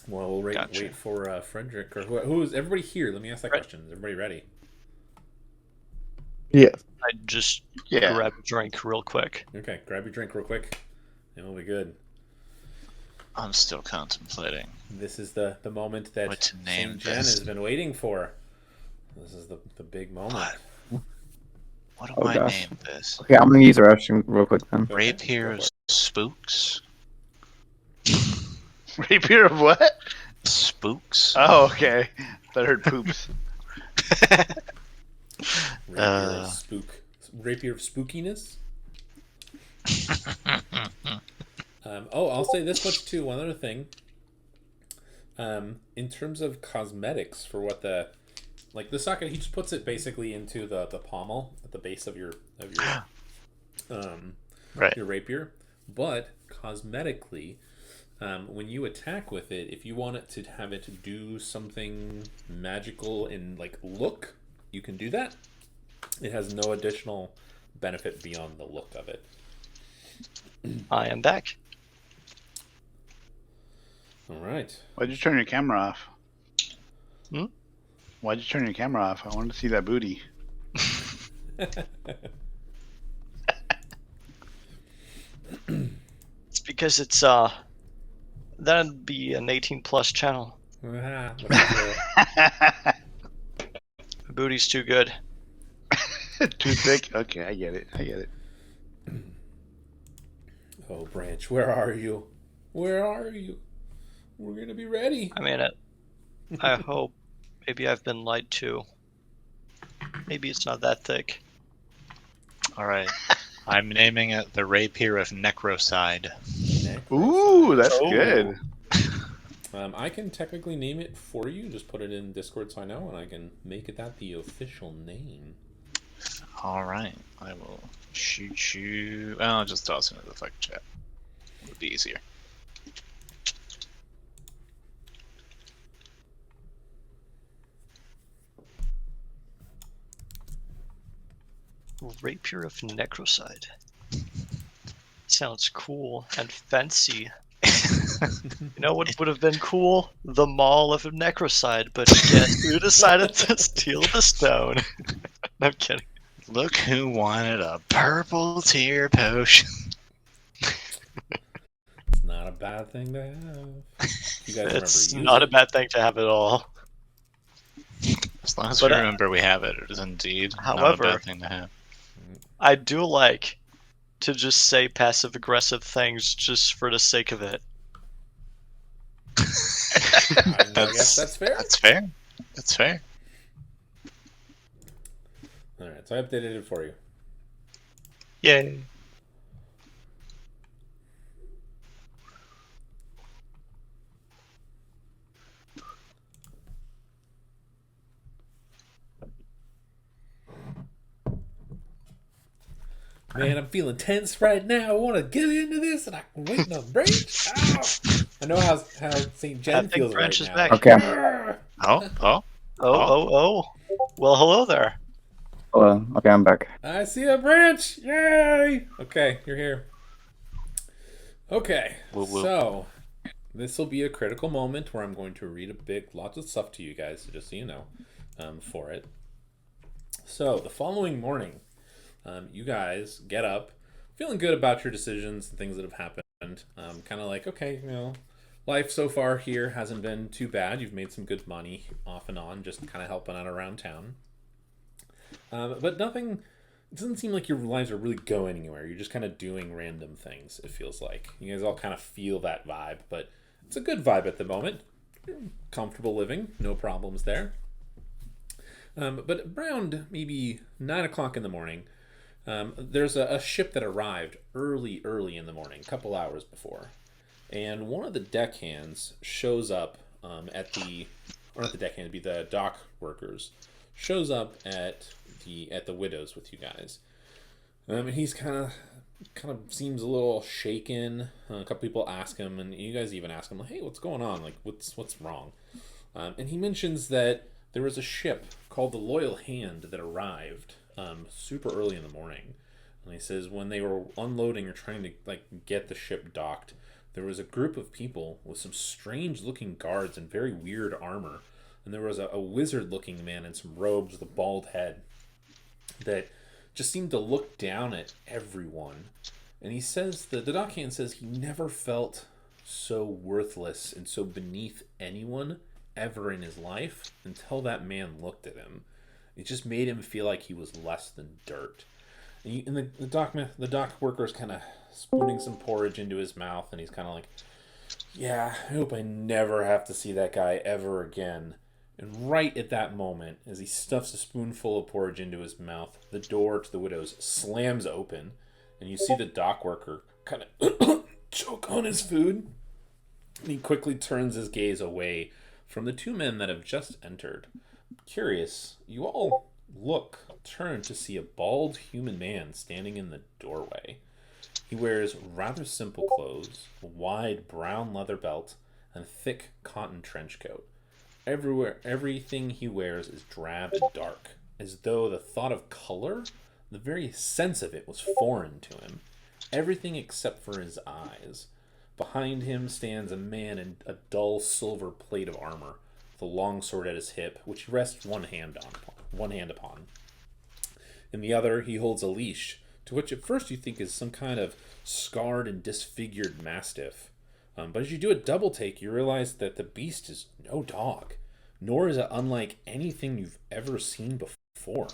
Well, we'll Gotcha. wait for Frederick or who is everybody here? Let me ask that question. Is everybody ready? Yes. I just Yeah. grab a drink real quick. Okay, grab your drink real quick, and we'll be good. I'm still contemplating. This is the moment that What to name St. Jen this. has been waiting for. This is the big moment. What do Oh, I gosh. name this? Okay, I'm gonna use a restroom real quick then. Go ahead, Rapier go of for it. Spooks? Rapier of what? Spooks? Oh, okay. I heard poops. Rapier of spookiness. I'll say this much too. One other thing. In terms of cosmetics for what the like the socket. He just puts it basically into the pommel at the base of your Right. your rapier. But cosmetically, when you attack with it, if you want it to have it to do something magical in like look, you can do that. It has no additional benefit beyond the look of it. I am back. All right. Why'd you turn your camera off? Hmm? Why'd you turn your camera off? I wanted to see that booty. It's because it's that'd be an 18+ channel. Ah, look at The booty's too good. Too thick? Okay, I get it. oh, Branch, where are you? Where are you? We're gonna be ready. I mean, I hope. Maybe I've been lied to. Maybe it's not that thick. All right. I'm naming it the Rapier of Necrocide. Ooh, that's Oh. good. I can technically name it for you. Just put it in Discord so I know, and I can make it that the official name. All right. I will shoot you. I'll just toss it into the fucking chat. It would be easier. Rapier of Necrocide. Sounds cool and fancy. You know what would have been cool? The Maul of Necrocide, but guess who decided to steal the stone? No, I'm kidding. Look who wanted a purple tear potion. It's not a bad thing to have. You guys It's remember not a bad thing to have at all. As long as But, we remember we have it, it is indeed not a however- bad thing to have. I do like to just say passive aggressive things just for the sake of it. I guess that's fair. That's fair. That's fair. All right, so I updated it for you. Yay. Man, I'm feeling tense right now. I want to get into this, and I'm waiting on Branch. Ow! I know how St. I Jen think feels Branch right is now. back. Okay. Oh. Oh. Well, hello there. Okay, I'm back. I see a Branch. Yay! Okay, you're here. Okay, Woo woo. so this will be a critical moment where I'm going to read lots of stuff to you guys, just so you know, for it. So the following morning, you guys get up, feeling good about your decisions and things that have happened. Kind of like, okay, life so far here hasn't been too bad. You've made some good money off and on, just kind of helping out around town. But nothing. It doesn't seem like your lives are really going anywhere. You're just kind of doing random things, it feels like. You guys all kind of feel that vibe, but it's a good vibe at the moment. You're comfortable living, no problems there. But around maybe 9 o'clock in the morning, there's a ship that arrived early in the morning, a couple hours before. And one of the deckhands shows up or not the deckhand, it'd be the dock workers, shows up at the Widow's with you guys. And he's kind of seems a little shaken. A couple people ask him, and you guys even ask him, like, hey, what's going on? Like, what's wrong? And he mentions that there was a ship called the Loyal Hand that arrived super early in the morning. And he says when they were unloading or trying to get the ship docked, there was a group of people with some strange looking guards and very weird armor. And there was a wizard looking man in some robes with a bald head that just seemed to look down at everyone. And he says, the dockhand says he never felt so worthless and so beneath anyone ever in his life until that man looked at him. It just made him feel like he was less than dirt. And the dock worker's kind of spooning some porridge into his mouth, and he's kind of like, yeah, I hope I never have to see that guy ever again. And right at that moment, as he stuffs a spoonful of porridge into his mouth, the door to the Widow's slams open, and you see the dock worker kind of choke on his food. And he quickly turns his gaze away from the two men that have just entered. Curious, you all turn to see a bald human man standing in the doorway. He wears rather simple clothes, a wide brown leather belt, and a thick cotton trench coat. Everything he wears is drab and dark, as though the thought of color, the very sense of it, was foreign to him. Everything except for his eyes. Behind him stands a man in a dull silver plate of armor, with a long sword at his hip, which he rests one hand upon. In the other, he holds a leash, to which at first you think is some kind of scarred and disfigured mastiff. But as you do a double take, you realize that the beast is no dog, nor is it unlike anything you've ever seen before.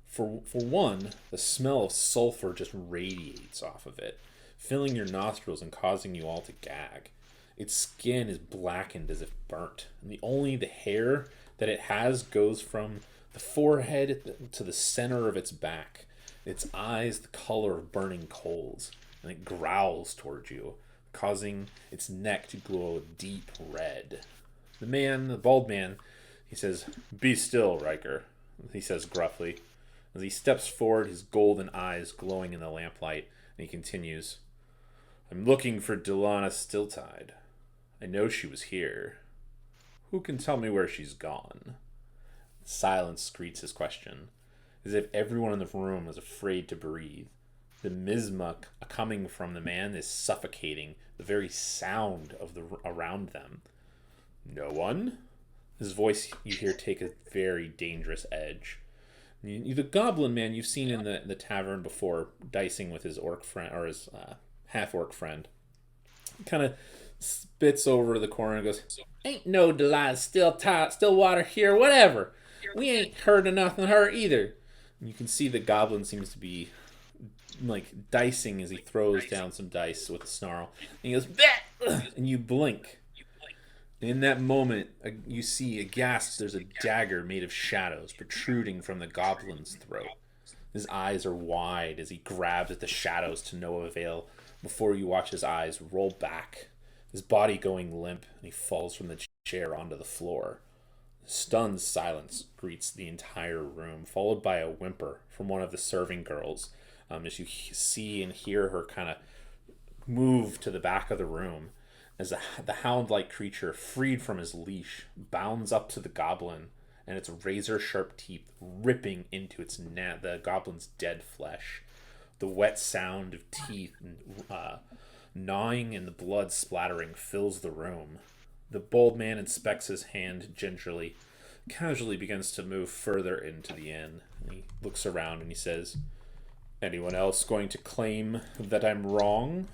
For one, the smell of sulfur just radiates off of it, filling your nostrils and causing you all to gag. Its skin is blackened as if burnt, and only the hair that it has goes from the forehead to the center of its back. Its eyes the color of burning coals, and it growls towards you, causing its neck to glow a deep red. The bald man, he says, "Be still, Riker," he says gruffly. As he steps forward, his golden eyes glowing in the lamplight, and he continues, "I'm looking for Dilana Stilltide. I know she was here. Who can tell me where she's gone?" Silence greets his question, as if everyone in the room is afraid to breathe. The miasma coming from the man is suffocating the very sound of around them. "No one?" His voice you hear take a very dangerous edge. The goblin man you've seen in the tavern before, dicing with his orc friend or his half-orc friend, kind of spits over to the corner and goes, "Ain't no Delilah Stillwater here, whatever. We ain't heard of nothing of her either." And you can see the goblin seems to be like dicing as he throws down some dice with a snarl. And he goes, "Bleh!" And you blink. In that moment, you see aghast there's a dagger made of shadows protruding from the goblin's throat. His eyes are wide as he grabs at the shadows to no avail before you watch his eyes roll back, his body going limp, and he falls from the chair onto the floor. Stunned silence greets the entire room, followed by a whimper from one of the serving girls, as you see and hear her kind of move to the back of the room, as the hound-like creature, freed from his leash, bounds up to the goblin, and its razor-sharp teeth ripping into the goblin's dead flesh. The wet sound of teeth gnawing and the blood splattering fills the room. The bold man inspects his hand gingerly, casually begins to move further into the inn. And he looks around and he says, "Anyone else going to claim that I'm wrong?"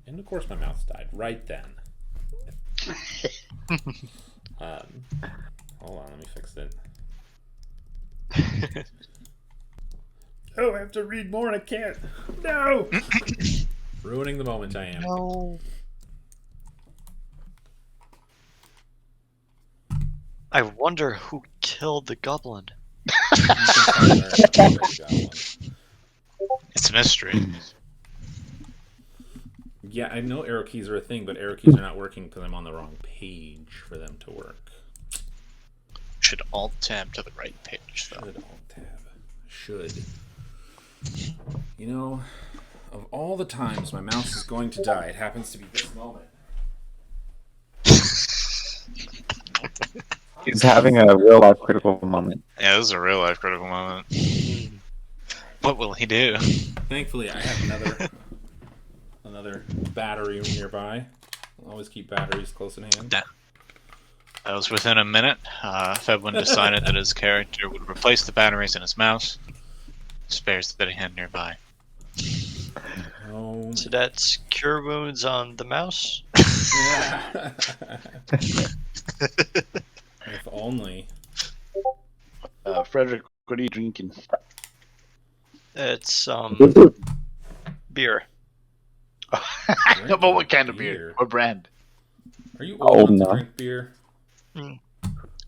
And of course my mouse died right then. Hold on, let me fix it. Oh, I have to read more and I can't. No! Ruining the moment I am. No. I wonder who killed the goblin. It's a mystery. Yeah, I know arrow keys are a thing, but arrow keys are not working because I'm on the wrong page for them to work. Should alt-tab to the right page, though. Should alt-tab. Should. You know, of all the times my mouse is going to die, it happens to be this moment. He's having a real life critical moment. Yeah, this is a real life critical moment. What will he do? Thankfully, I have another battery nearby. I'll always keep batteries close at hand. That was within a minute. Fedwin decided that his character would replace the batteries in his mouse. Spares the hand nearby. Oh. So that's cure wounds on the mouse? Yeah. If only. Frederick, what are you drinking? It's beer. No, but what kind of beer? What brand? Are you old enough no. to drink beer?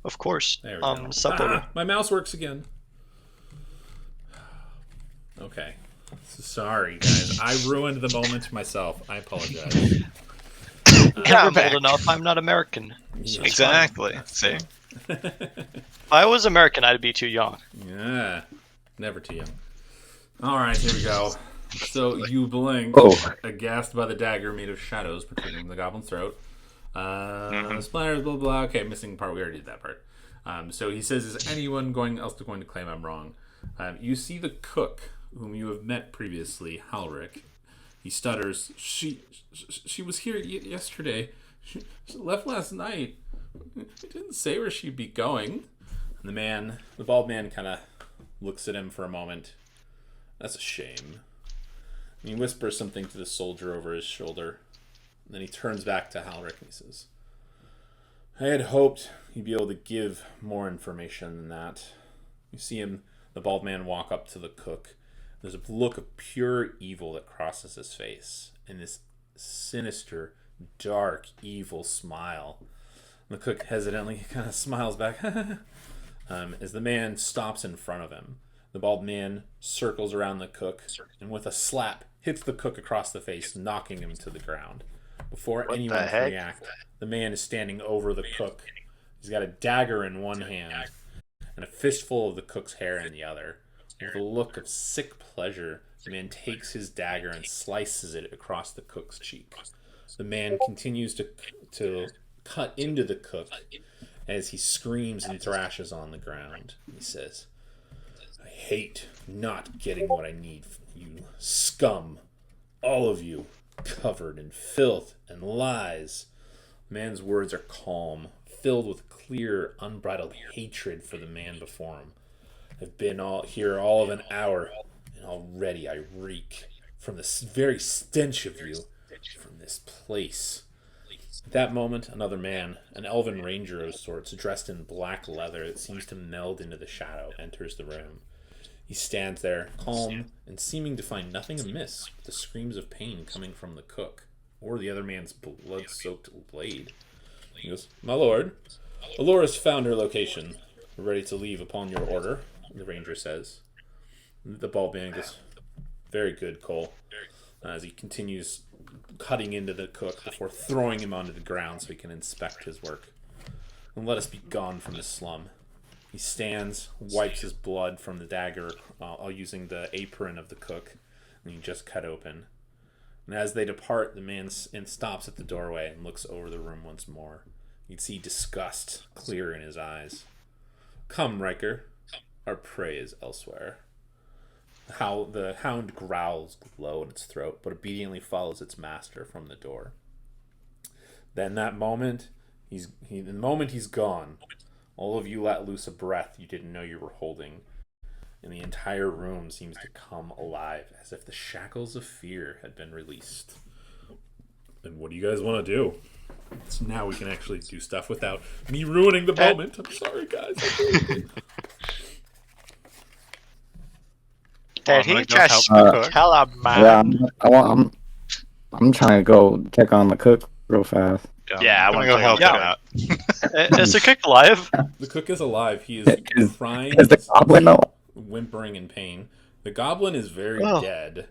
Of course. There we go. Supple. My mouse works again. Okay. Sorry, guys. I ruined the moment myself. I apologize. Yeah, I'm old enough. I'm not American. So it's fine. Exactly. See? If I was American, I'd be too young. Yeah, never too young. All right, here we go. So you blink, Oh. aghast by the dagger made of shadows protruding from the goblin's throat. Splatters, blah, blah. Okay, missing part. We already did that part. So he says, is anyone else going to claim I'm wrong? You see the cook, whom you have met previously, Halric. He stutters, she was here yesterday. She left last night. It didn't say where she'd be going. And the bald man kind of looks at him for a moment. That's a shame. And he whispers something to the soldier over his shoulder. And then he turns back to Halric and he says, I had hoped he'd be able to give more information than that. You see him, the bald man, walk up to the cook. There's a look of pure evil that crosses his face, and this sinister, dark, evil smile. And the cook hesitantly kind of smiles back as the man stops in front of him. The bald man circles around the cook, and with a slap, hits the cook across the face, knocking him to the ground. Before anyone can react, the man is standing over the cook. He's got a dagger in one hand and a fistful of the cook's hair in the other. With a look of sick pleasure, the man takes his dagger and slices it across the cook's cheek. The man continues to cut into the cook as he screams and thrashes on the ground. He says, I hate not getting what I need, you scum. All of you, covered in filth and lies. The man's words are calm, filled with clear, unbridled hatred for the man before him. I've been here all of an hour, and already I reek from the very stench of you, from this place. At that moment, another man, an elven ranger of sorts, dressed in black leather that seems to meld into the shadow, enters the room. He stands there, calm, and seeming to find nothing amiss with the screams of pain coming from the cook, or the other man's blood-soaked blade. He goes, My lord, Alora's found her location. We're ready to leave upon your order, the ranger says. The bald man goes, Very good, Cole, as he continues cutting into the cook before throwing him onto the ground so he can inspect his work. And let us be gone from this slum. He stands, wipes his blood from the dagger using the apron of the cook, and he just cut open. And as they depart, the man stops at the doorway and looks over the room once more. You'd see disgust clear in his eyes. Come, Riker. Our prey is elsewhere. The hound growls low in its throat, but obediently follows its master from the door. Then the moment he's gone, all of you let loose a breath you didn't know you were holding, and the entire room seems to come alive, as if the shackles of fear had been released. And what do you guys want to do? So now we can actually do stuff without me ruining the moment. I'm sorry, guys. Did he just tell a man? Yeah, I'm trying to go check on the cook real fast. Yeah, I want to go help him out. Is the cook alive? The cook is alive. He is crying, Is the goblin though? whimpering in pain. The goblin is very dead.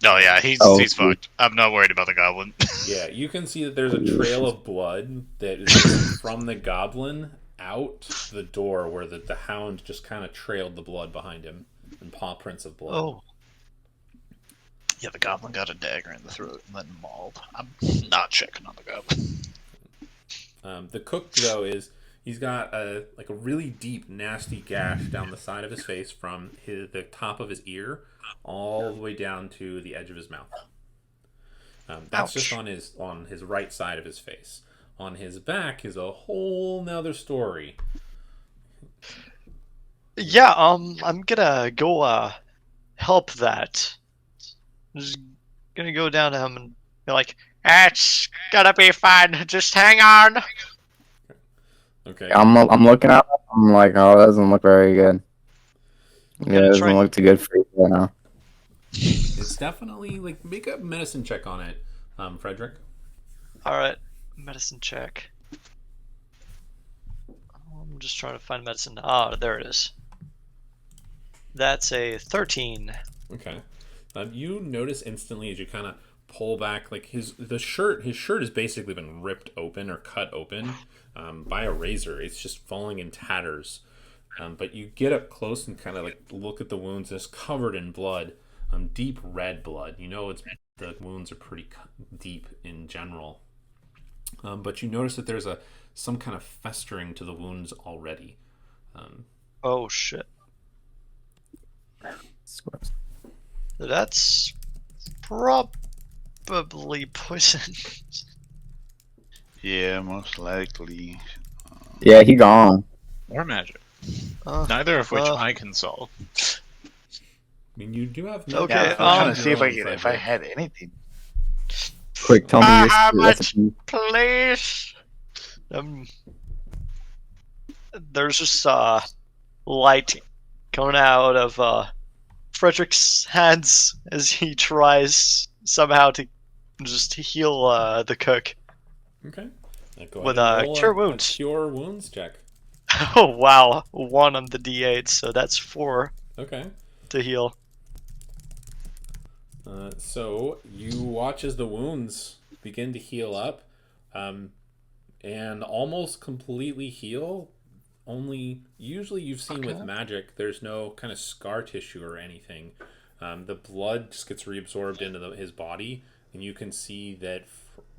Oh yeah, he's fucked. I'm not worried about the goblin. Yeah, you can see that there's a trail of blood that is from the goblin out the door where the hound just kind of trailed the blood behind him, and paw prints of blood. Oh. Yeah, the goblin got a dagger in the throat and then mauled. I'm not checking on the goblin. The cook, though, he's got a really deep, nasty gash down the side of his face from the top of his ear all the way down to the edge of his mouth. That's just on his right side of his face. On his back is a whole nother story. Yeah, I'm gonna go help that. I'm just gonna go down to him and be like, It's gonna be fine. Just hang on. Okay. I'm looking at it. I'm like, oh, that doesn't look very good. Yeah, it doesn't look too good for you right now. It's definitely make a medicine check on it, Frederick. alright, medicine check. I'm just trying to find medicine. Ah, there it is. That's a 13. Okay. You notice instantly as you kind of pull back, like his shirt has basically been ripped open or cut open by a razor. It's just falling in tatters. But you get up close and kind of like look at the wounds. It's covered in blood, deep red blood. You know, the wounds are pretty deep in general. But you notice that there's some kind of festering to the wounds already. Oh shit. That's probably poison. Yeah, most likely. Yeah, he gone. Or magic. Uh, Neither of which uh, I can solve. I mean, you do have Okay, Yeah, I'm trying to your see if own if I Frederick. had anything. Quick, tell me your How secret much, recipe. please? there's just light coming out of Frederick's hands as he tries somehow to just heal the cook. Okay. Go With, ahead and roll cure a wounds. cure wounds check. Oh wow, 1 on the d8, so that's 4 Okay. to heal. So you watch as the wounds begin to heal up, and almost completely heal. Only usually you've seen with magic, there's no kind of scar tissue or anything. The blood just gets reabsorbed into his body, and you can see that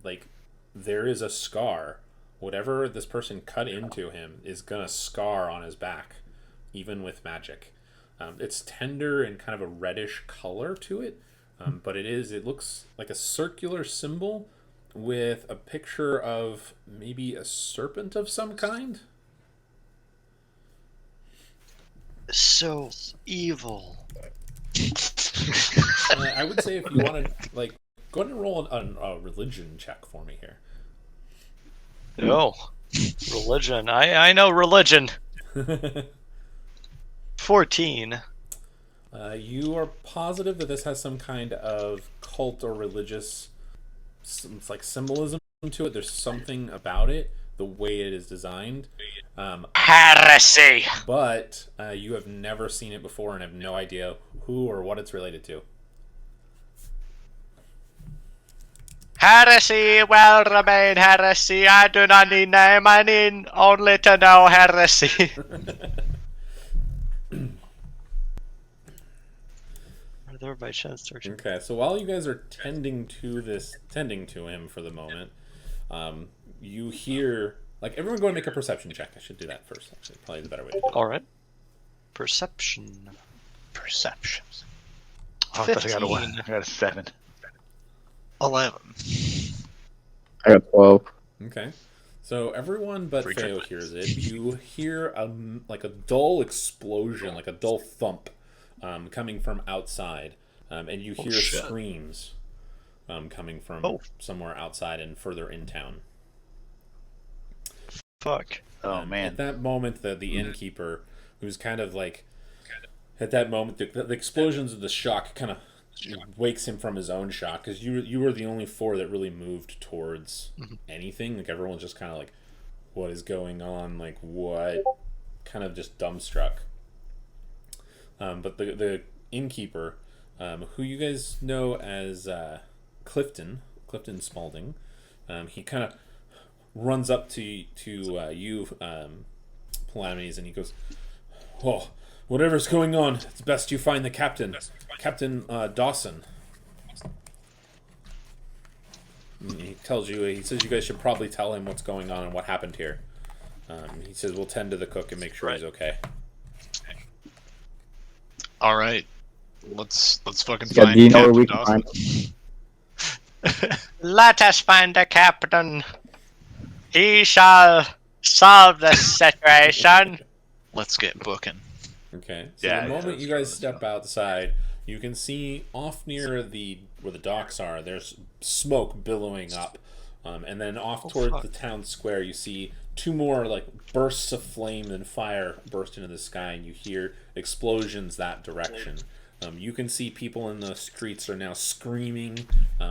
like there is a scar. Whatever this person cut into him is gonna scar on his back, even with magic. It's tender and kind of a reddish color to it. But it looks like a circular symbol with a picture of maybe a serpent of some kind. So evil. I would say if you want to, like, go ahead and roll a religion check for me here. Oh, religion. I know religion. 14. You are positive that this has some kind of cult or religious, it's like symbolism to it. There's something about it, the way it is designed. Heresy! But you have never seen it before and have no idea who or what it's related to. Heresy will remain heresy. I do not need name. I need only to know heresy. Are there by chance direction? Okay, so while you guys are tending to him for the moment, you hear, like, everyone go and make a perception check. I should do that first, actually. Probably the better way to do it. Alright. Perception. Perception. Oh, I got a 1. 15. I got a 7. 11. I got 12. Okay. So everyone but Three Theo triplets. hears it. You hear like a dull explosion, like a dull thump, coming from outside, and you hear shit. screams coming from somewhere outside and further in town. Fuck. Oh, At man. that moment, the innkeeper, who's kind of like, at that moment, the explosions of the shock kind of wakes him from his own shock, because you were the only 4 that really moved towards anything. Like, everyone's just kind of like, what is going on? Like, what? Kind of just dumbstruck. But the innkeeper, who you guys know as Clifton Spaulding, he kind of runs up to you, Palamides, and he goes, "Oh, whatever's going on, it's best you find the captain, Captain Dawson." And he says you guys should probably tell him what's going on and what happened here. He says we'll tend to the cook and make sure he's okay. All right, let's fucking Yeah, find do you know where Captain we can Dawson. find Let us find the captain. He shall solve the situation. Let's get booking. Okay. So Yeah, the moment that's you guys step outside, you can see off near where the docks are, there's smoke billowing up. And then off towards the town square, you see 2 more like bursts of flame and fire burst into the sky, and you hear explosions that direction. You can see people in the streets are now screaming.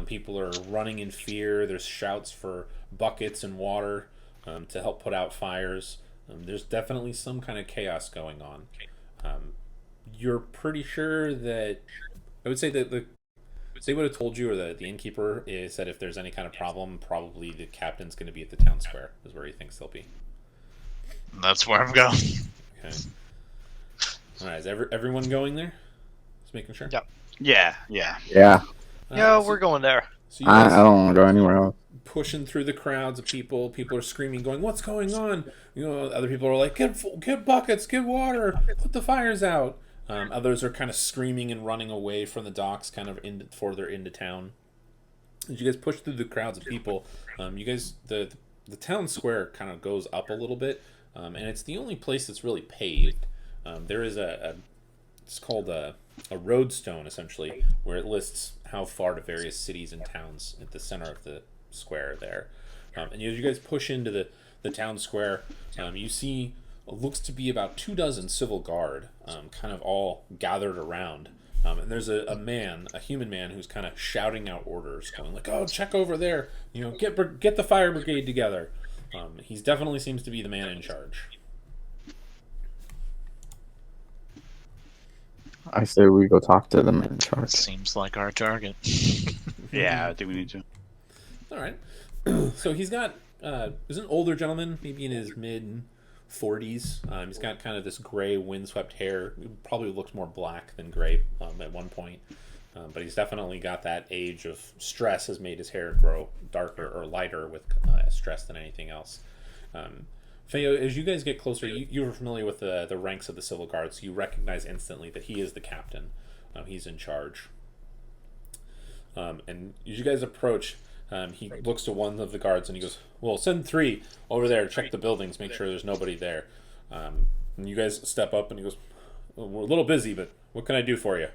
People are running in fear. There's shouts for buckets and water to help put out fires. There's definitely some kind of chaos going on. You're pretty sure that, I would say that they would have told you, or the innkeeper is that if there's any kind of problem, probably the captain's going to be at the town square. Is where he thinks they'll be. That's where I'm going. Okay. All right. Is everyone going there? Just making sure. Yep. Yeah. Yeah. Yeah, So- we're going there. So you guys I don't want to go anywhere else. pushing through the crowds of people. People are screaming, going, "What's going on?" You know, other people are like, "Get buckets, get water, put the fires out." Others are kind of screaming and running away from the docks, kind of further into town. As you guys push through the crowds of people, you guys the town square kind of goes up a little bit, and it's the only place that's really paved. There is it's called a roadstone, essentially, where it lists how far to various cities and towns at the center of the square there. And as you guys push into the town square, you see what looks to be about 24 civil guard, kind of all gathered around. And there's a human man, who's kind of shouting out orders, going like, "Oh, check over there! You know, get the fire brigade together." He's definitely seems to be the man in charge. I say we go talk to the man in charge. Seems like our target. Yeah, I think we need to. All right. So he's got he's an older gentleman, maybe in his mid 40s. He's got kind of this gray, windswept hair. He probably looks more black than gray at one point. But he's definitely got that age of stress has made his hair grow darker or lighter with stress than anything else. Feo, as you guys get closer, you're familiar with the ranks of the civil guard, so you recognize instantly that he is the captain. He's in charge. And as you guys approach, he looks to one of the guards and he goes, "Well, send 3 over there to check the buildings, make sure there's nobody there." And you guys step up and he goes, "Well, we're a little busy, but what can I do for you?"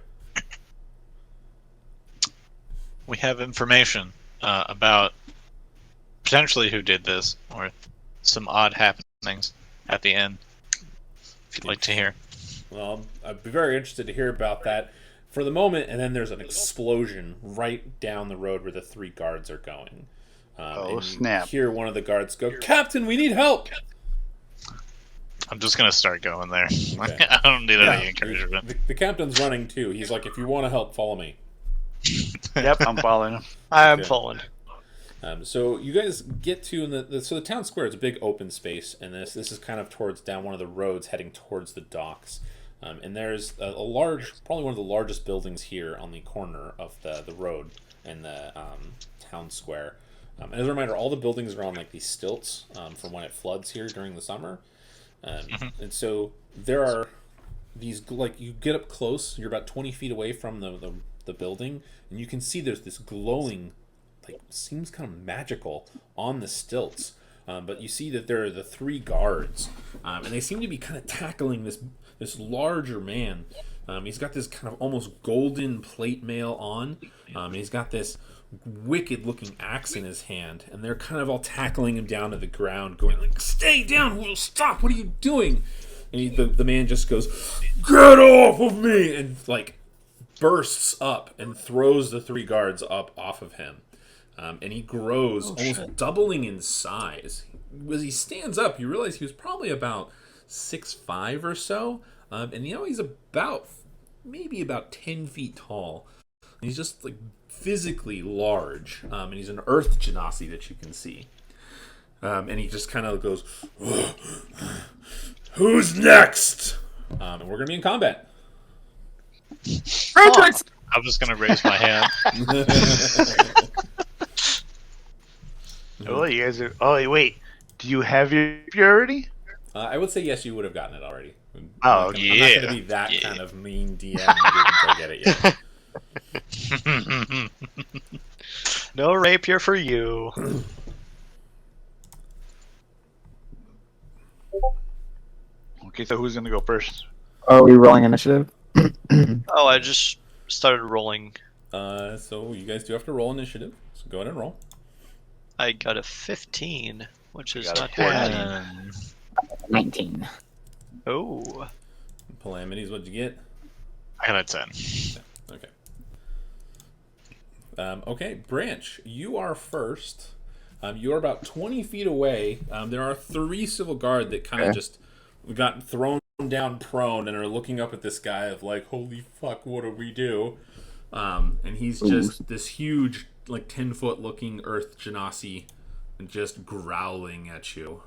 We have information about potentially who did this, or some odd happenings at the end, if you'd like to hear. Well, I'd be very interested to hear about that for the moment, and then there's an explosion right down the road where the 3 guards are going. And you snap. hear one of the guards go, "Captain, we need help!" I'm just gonna start going there. Okay. I don't need any encouragement. The captain's running too. He's like, "If you want to help, follow me." Yep, I'm following him. I'm Okay. following. So you guys get to so the town square is a big open space, and this is kind of towards down one of the roads heading towards the docks. And there's a large, probably one of the largest buildings here on the corner of the road and the town square. And as a reminder, all the buildings are on like these stilts from when it floods here during the summer. And so there are these, like, you get up close, you're about 20 feet away from the building, and you can see there's this glowing, like, seems kind of magical on the stilts. But you see that there are the 3 guards, and they seem to be kind of tackling this larger man. He's got this kind of almost golden plate mail on. And he's got this wicked-looking axe in his hand, and they're kind of all tackling him down to the ground, going like, "Stay down! Will stop! What are you doing?" And the man just goes, "Get off of me!" and like bursts up and throws the 3 guards up off of him. And he grows, almost doubling in size. As he stands up, you realize he was probably about 6'5" or so. And now he's maybe about 10 feet tall. And he's just like physically large. And he's an earth genasi that you can see. And he just kind of goes, "Who's next?" And we're going to be in combat. I'm just gonna raise my hand. Oh, you guys are. Oh, wait. Do you have your already? I would say yes, you would have gotten it already. Oh, I'm not yeah. going to be that kind of mean DM and you didn't go get it yet. No rapier for you. Okay, so who's gonna go first? Are we rolling initiative? Oh, I just started rolling. So you guys do have to roll initiative. So go ahead and roll. I got a 15, which is got a not 14. bad. 19. Oh, Calamities, what'd you get? I got a 10. Okay. Okay, Branch, you are first. You're about 20 feet away. There are 3 civil guard that kind of just got thrown down prone and are looking up at this guy of like, "Holy fuck, what do we do?" And he's just this huge, like 10-foot looking Earth Genasi, and just growling at you.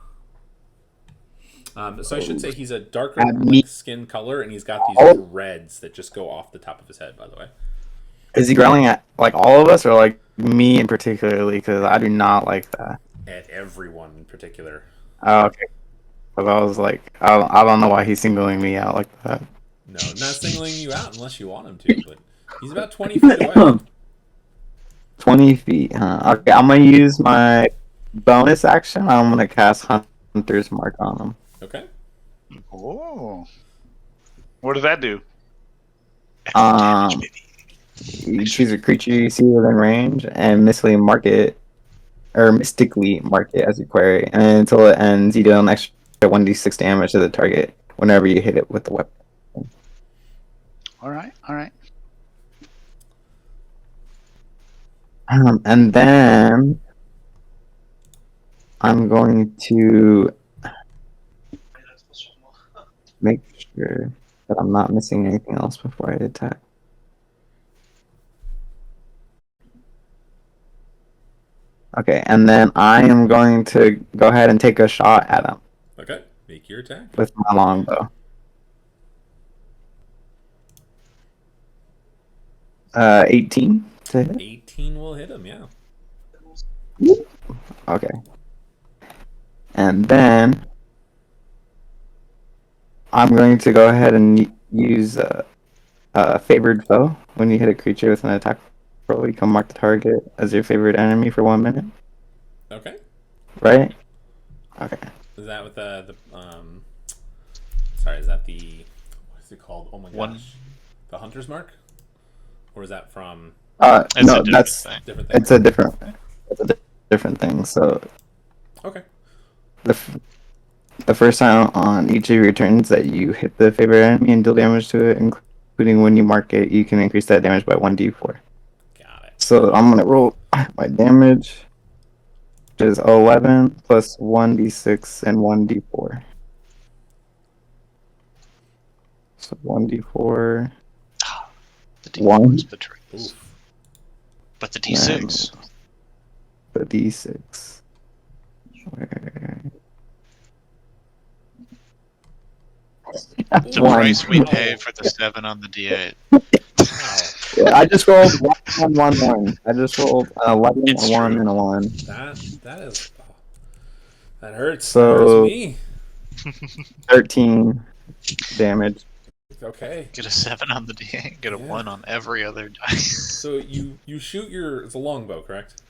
So I should say he's a darker like, skin color, and he's got these dreads that just go off the top of his head. By the way, is he growling at like all of us or like me in particularly? Because I do not like that. At everyone in particular. Oh, okay. Because I was like, I don't know why he's singling me out like that. No, not singling you out unless you want him to. But he's about 20 feet away. 20 feet, huh? Okay, I'm gonna use my bonus action. I'm gonna cast Hunter's Mark on him. Okay. Oh. What does that do? You choose a creature you see within range and mystically mark it as you query, and until it ends, you deal an extra 1d6 damage to the target whenever you hit it with the weapon. All right. And then I'm going to make sure that I'm not missing anything else before I attack. Okay, and then I am going to go ahead and take a shot at him. Okay, make your attack. With my longbow. 18 to hit. 18 will hit him, yeah. Okay. And then I'm going to go ahead and use favored foe. When you hit a creature with an attack roll, you can mark the target as your favorite enemy for 1 minute. Okay. Right? Okay. Is that with sorry, is that the... What is it called? Oh my gosh. The Hunter's Mark? Or is that from... No, that's different thing. It's a different thing. So... Okay. The first time on each of your turns that you hit the favorite enemy and deal damage to it, including when you mark it, you can increase that damage by 1d4. Got it. So I'm going to roll my damage, which is 11 plus 1d6 and 1d4. So 1d4. The D4 is betrayed. But the D6. The d6. Where... The price we pay for the 7 on the D8. Yeah, I just rolled 1. I just rolled 11, It's a 1, true. and a 1. That hurts. So- That hurts me. 13 damage. Okay. Get a 7 on the D8, get a 1 on every other dice. So you shoot it's a longbow, correct?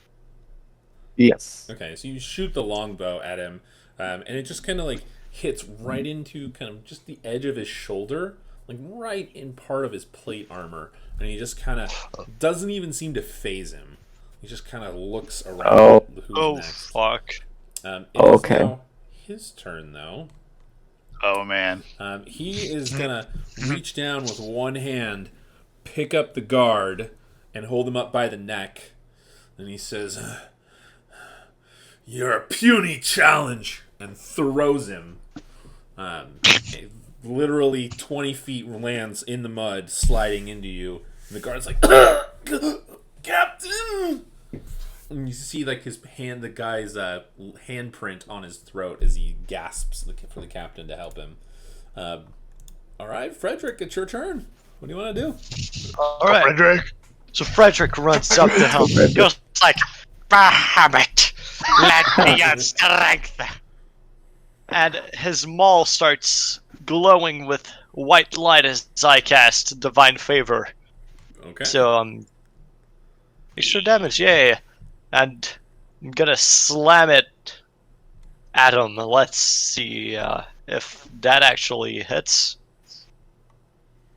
Yes. Okay, so you shoot the longbow at him, and it just kind of like hits right into kind of just the edge of his shoulder, like right in part of his plate armor, and he just kind of doesn't even seem to phase him. He just kind of looks around. Who's next. Fuck. It is now his turn, though. Oh, man. He is gonna reach down with one hand, pick up the guard, and hold him up by the neck, and he says, "You're a puny challenge," and throws him. Literally 20 feet lands in the mud, sliding into you. And the guard's like, "Captain!" And you see like his hand, the guy's handprint on his throat as he gasps for the captain to help him. All right, Frederick, it's your turn. What do you want to do? All right. Frederick. So Frederick runs up to him. He goes like, "Bahamut, let me your strength." And his maul starts glowing with white light as I cast Divine Favor. Okay. So, extra damage, yay. And I'm gonna slam it at him. Let's see if that actually hits.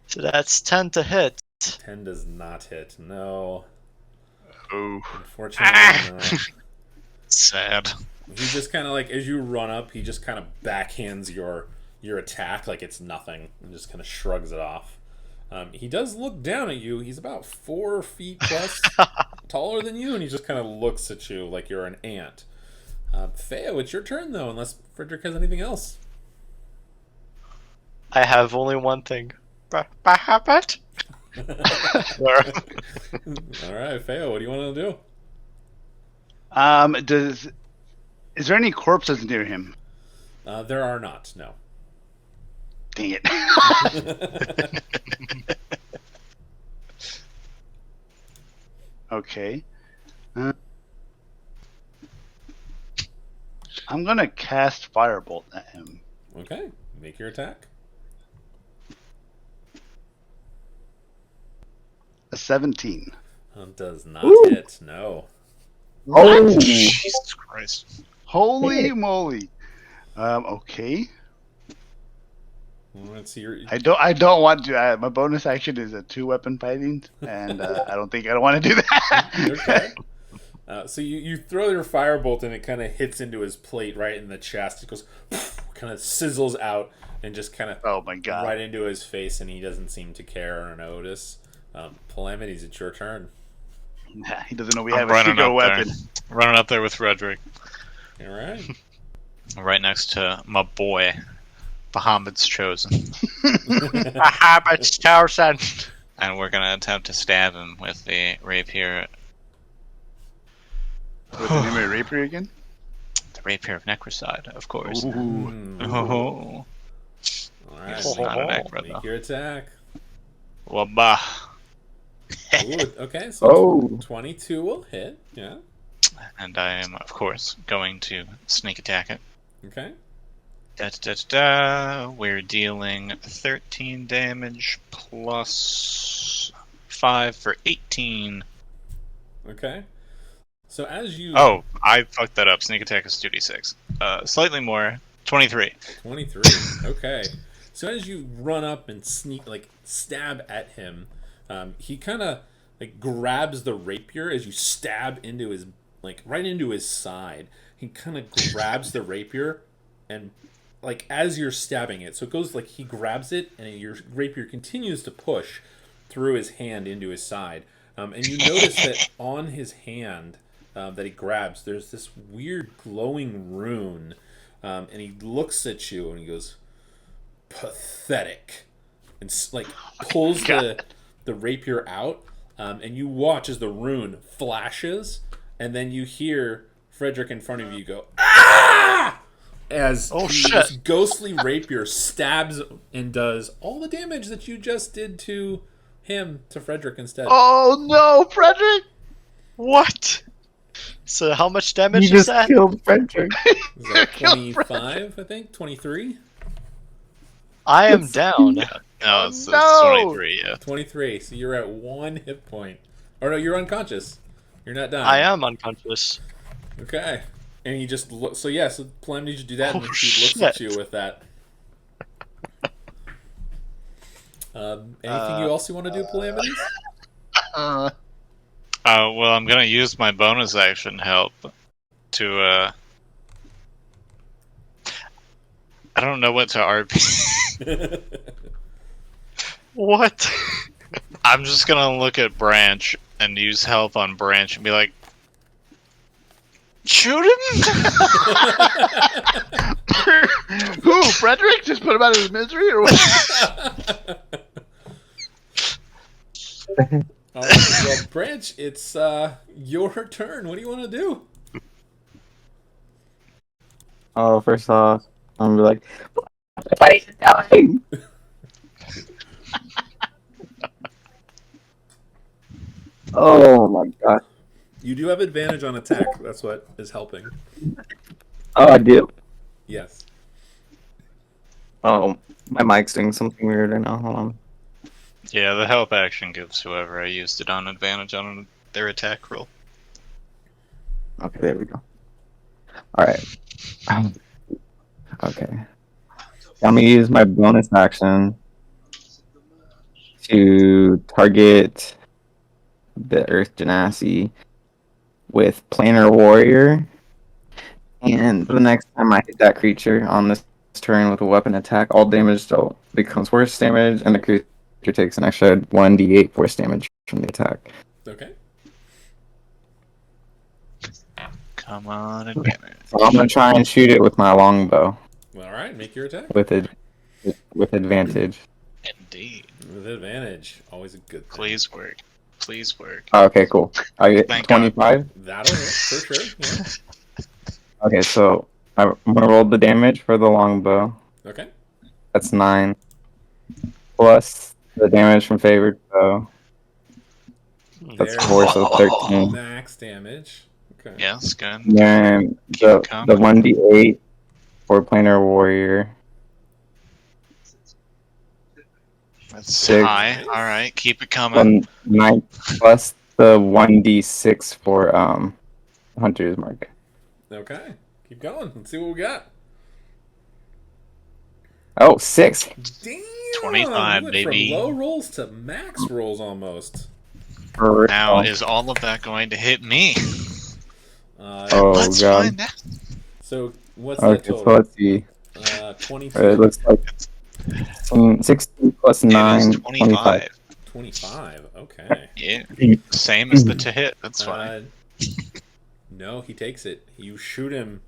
So that's 10 to hit. 10 does not hit. No. Oh. Unfortunately, no. Sad. He just kind of like, as you run up, he just kind of backhands your attack like it's nothing and just kind of shrugs it off. He does look down at you. He's about 4 feet plus taller than you, and he just kind of looks at you like you're an ant. Theo, it's your turn, though, unless Frederick has anything else. I have only one thing. Bahamut, All right, Feo, what do you want to do? Is there any corpses near him? There are not, no. Dang it. Okay. I'm gonna cast Firebolt at him. Okay, make your attack. A 17. Does not Ooh. hit, no. Oh, Jesus Christ. Holy moly. Okay. Let's see your. I don't want to. My bonus action is a 2-weapon fighting, and I don't want to do that. Okay. So you throw your firebolt and it kind of hits into his plate right in the chest. It goes, kind of sizzles out and just kind of Oh my god. right into his face, and he doesn't seem to care or notice. Calamities, it's your turn. Nah, he doesn't know we I'm have a running secret up weapon. there. Running up there with Frederick. All right. Right next to my boy, Bahamut's Chosen. Bahamut's Chosen. And we're going to attempt to stab him with the rapier. With the name of rapier again? The rapier of Necrocide, of course. Mm. Oh. All right. It's not an necro, Make though. your attack. Wabba. Ooh, okay, so Oh. 22 will hit. Yeah. And I am, of course, going to sneak attack it. Okay. We're dealing 13 damage plus 5 for 18. Okay. So as you. Oh, I fucked that up. Sneak attack is 2d6. Slightly more. 23. 23. Okay. So as you run up and stab at him, he kind of grabs the rapier as you stab into his right into his side. He kind of grabs the rapier and as you're stabbing it, so it goes he grabs it and your rapier continues to push through his hand into his side. And you notice that on his hand that he grabs, there's this weird glowing rune. And he looks at you and he goes, "Pathetic," and pulls the rapier out, and you watch as the rune flashes, and then you hear Frederick in front of you go, "Ah!" as this ghostly rapier stabs and does all the damage that you just did to Frederick instead. Oh no, Frederick! What? So how much damage you is just that? killed Frederick. Is that 25, I think? 23? I am down. No, it's no! 23, yeah. 23. So you're at 1 hit point. Or no, you're unconscious. You're not dying. I am unconscious. Okay. And he just look. So yeah, so Plum needs to do that, and Oh, then she looks at shit. you with that. Anything you else you want to do, Calamities? Well, I'm gonna use my bonus action help to, I don't know what to RP. What? I'm just gonna look at Branch and use help on Branch and be like, shoot him? Who, Frederick? Just put him out of his misery, or what? Well, Branch, it's your turn. What do you want to do? Oh, first off, I'm gonna be like, everybody's dying. Oh my god. You do have advantage on attack. That's what is helping. Oh, I do. Yes. Oh, my mic's doing something weird right now. Hold on. Yeah, the help action gives whoever I used it on advantage on their attack roll. Okay, there we go. Alright. Okay. I'm gonna use my bonus action to target the Earth Genasi with Planar Warrior. And the next time I hit that creature on this turn with a weapon attack, all damage becomes worse damage, and the creature takes an extra 1d8 force damage from the attack. Okay. Come on, advantage. So I'm gonna try and shoot it with my longbow All right. Make your attack. with advantage. Indeed. With advantage. Always a good thing. Please work. Please work. Oh, okay, cool. I get Thank God. 25. That'll hit for sure. Yeah. Okay, so I'm gonna roll the damage for the longbow. Okay. That's 9. Plus the damage from favored bow. That's There 4, you so go. 13. Max damage. Okay. Yes, good. And then Keep the it coming. 1d8 for planar warrior. That's 6. high. Nice. All right, keep it coming. 9 plus the 1d6 for hunter's mark. Okay. Keep going. Let's see what we got. Oh, 6. Damn. 25, You went baby. from low rolls to max rolls almost. For Now, real. is all of that going to hit me? Oh, Let's God. find out. So what's that Okay, so total? let's see. 22. It looks like 16 plus 9, It is 25. 25. Okay. Yeah, same as the to hit. That's fine. No, he takes it. You shoot him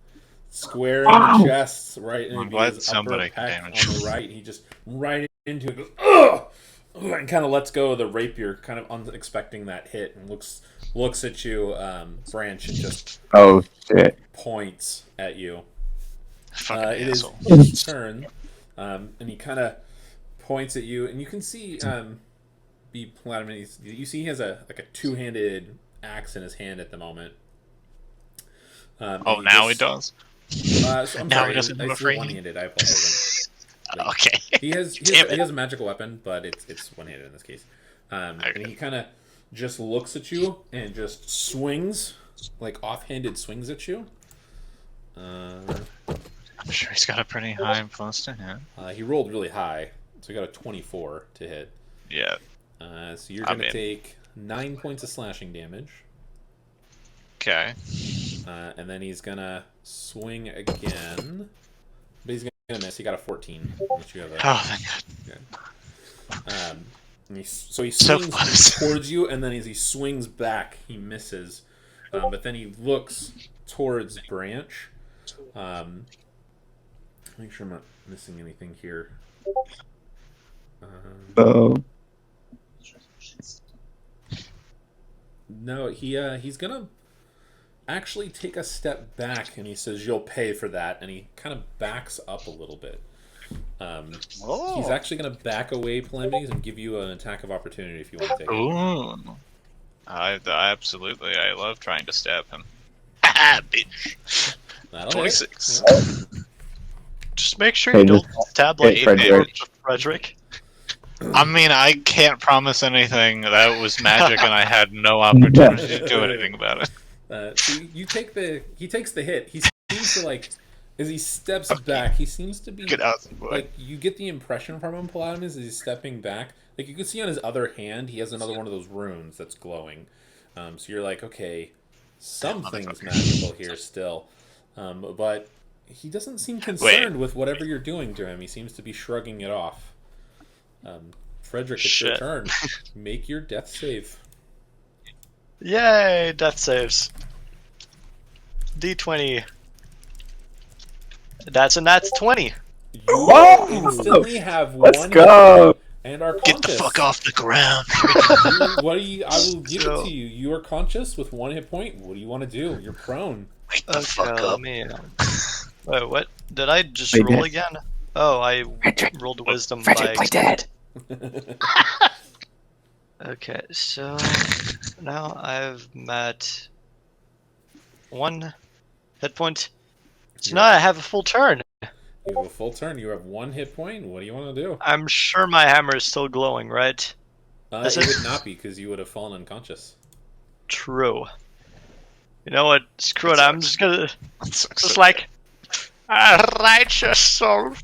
square in the chest, right in I'm his glad upper somebody can pec damage. on the right. He just right into it, goes, ugh! And kind of lets go of the rapier, kind of unexpecting that hit, and looks at you, Branch, and just Oh, shit. points at you. Fucking It is asshole. his turn, and he kind of points at you, and you can see B Platinum. You see he has a two-handed axe in his hand at the moment. Oh, And now he just- does? I'm Now sorry, he doesn't have a it's free one-handed. I apologize. Okay. He has Damn it. a magical weapon, but it's one-handed in this case. And Okay. he kind of just looks at you and just swings, like offhanded swings at you. I'm sure he's got a pretty high plus to hit. He rolled really high, so he got a 24 to hit. Yeah. So you're I'm going to in. take 9 points of slashing damage. Okay. And then he's going to swing again. But he's going to miss. He got a 14. Which you have a, Oh, thank God. so he So swings close. towards you, and then as he swings back, he misses. But then he looks towards Branch. Make sure I'm not missing anything here. Oh. No, he's gonna actually take a step back, and he says, "You'll pay for that," and he kind of backs up a little bit. He's actually gonna back away, Polemics, and give you an attack of opportunity if you want to take it. Ooh. I absolutely. I love trying to stab him. Haha, bitch. That'll 26. hit. Just make sure Hey, you don't just- stab like hey, Frederick. Frederick. Frederick. I mean, I can't promise anything. That was magic, and I had no opportunity to do anything about it. So he takes the hit. He seems to as he steps back, he seems to be Get out, boy. like you get the impression from him, Palladium, as he's stepping back. Like you can see on his other hand, he has another one of those runes that's glowing. So you're like, okay, something's magical here still, but he doesn't seem concerned with whatever you're doing to him. He seems to be shrugging it off. Frederick, it's your Shit. turn. Make your death save. Yay! Death saves. D20. That's 20. You Whoa! instantly have Let's one go! and are Get the conscious. fuck off the ground. What do you? I will give it to you. You are conscious with 1 hit point. What do you want to do? You're prone. Wake the fuck up. Wait, what? Did I just Play roll dead. again? Oh, I rolled wisdom by Frederick, play dead! Okay, so now I've met 1 hit point. So now I have a full turn. You have a full turn. You have 1 hit point. What do you want to do? I'm sure my hammer is still glowing, right? It would not be because you would have fallen unconscious. True. You know what? Screw it. I'm just gonna Sucks. just like righteous soul.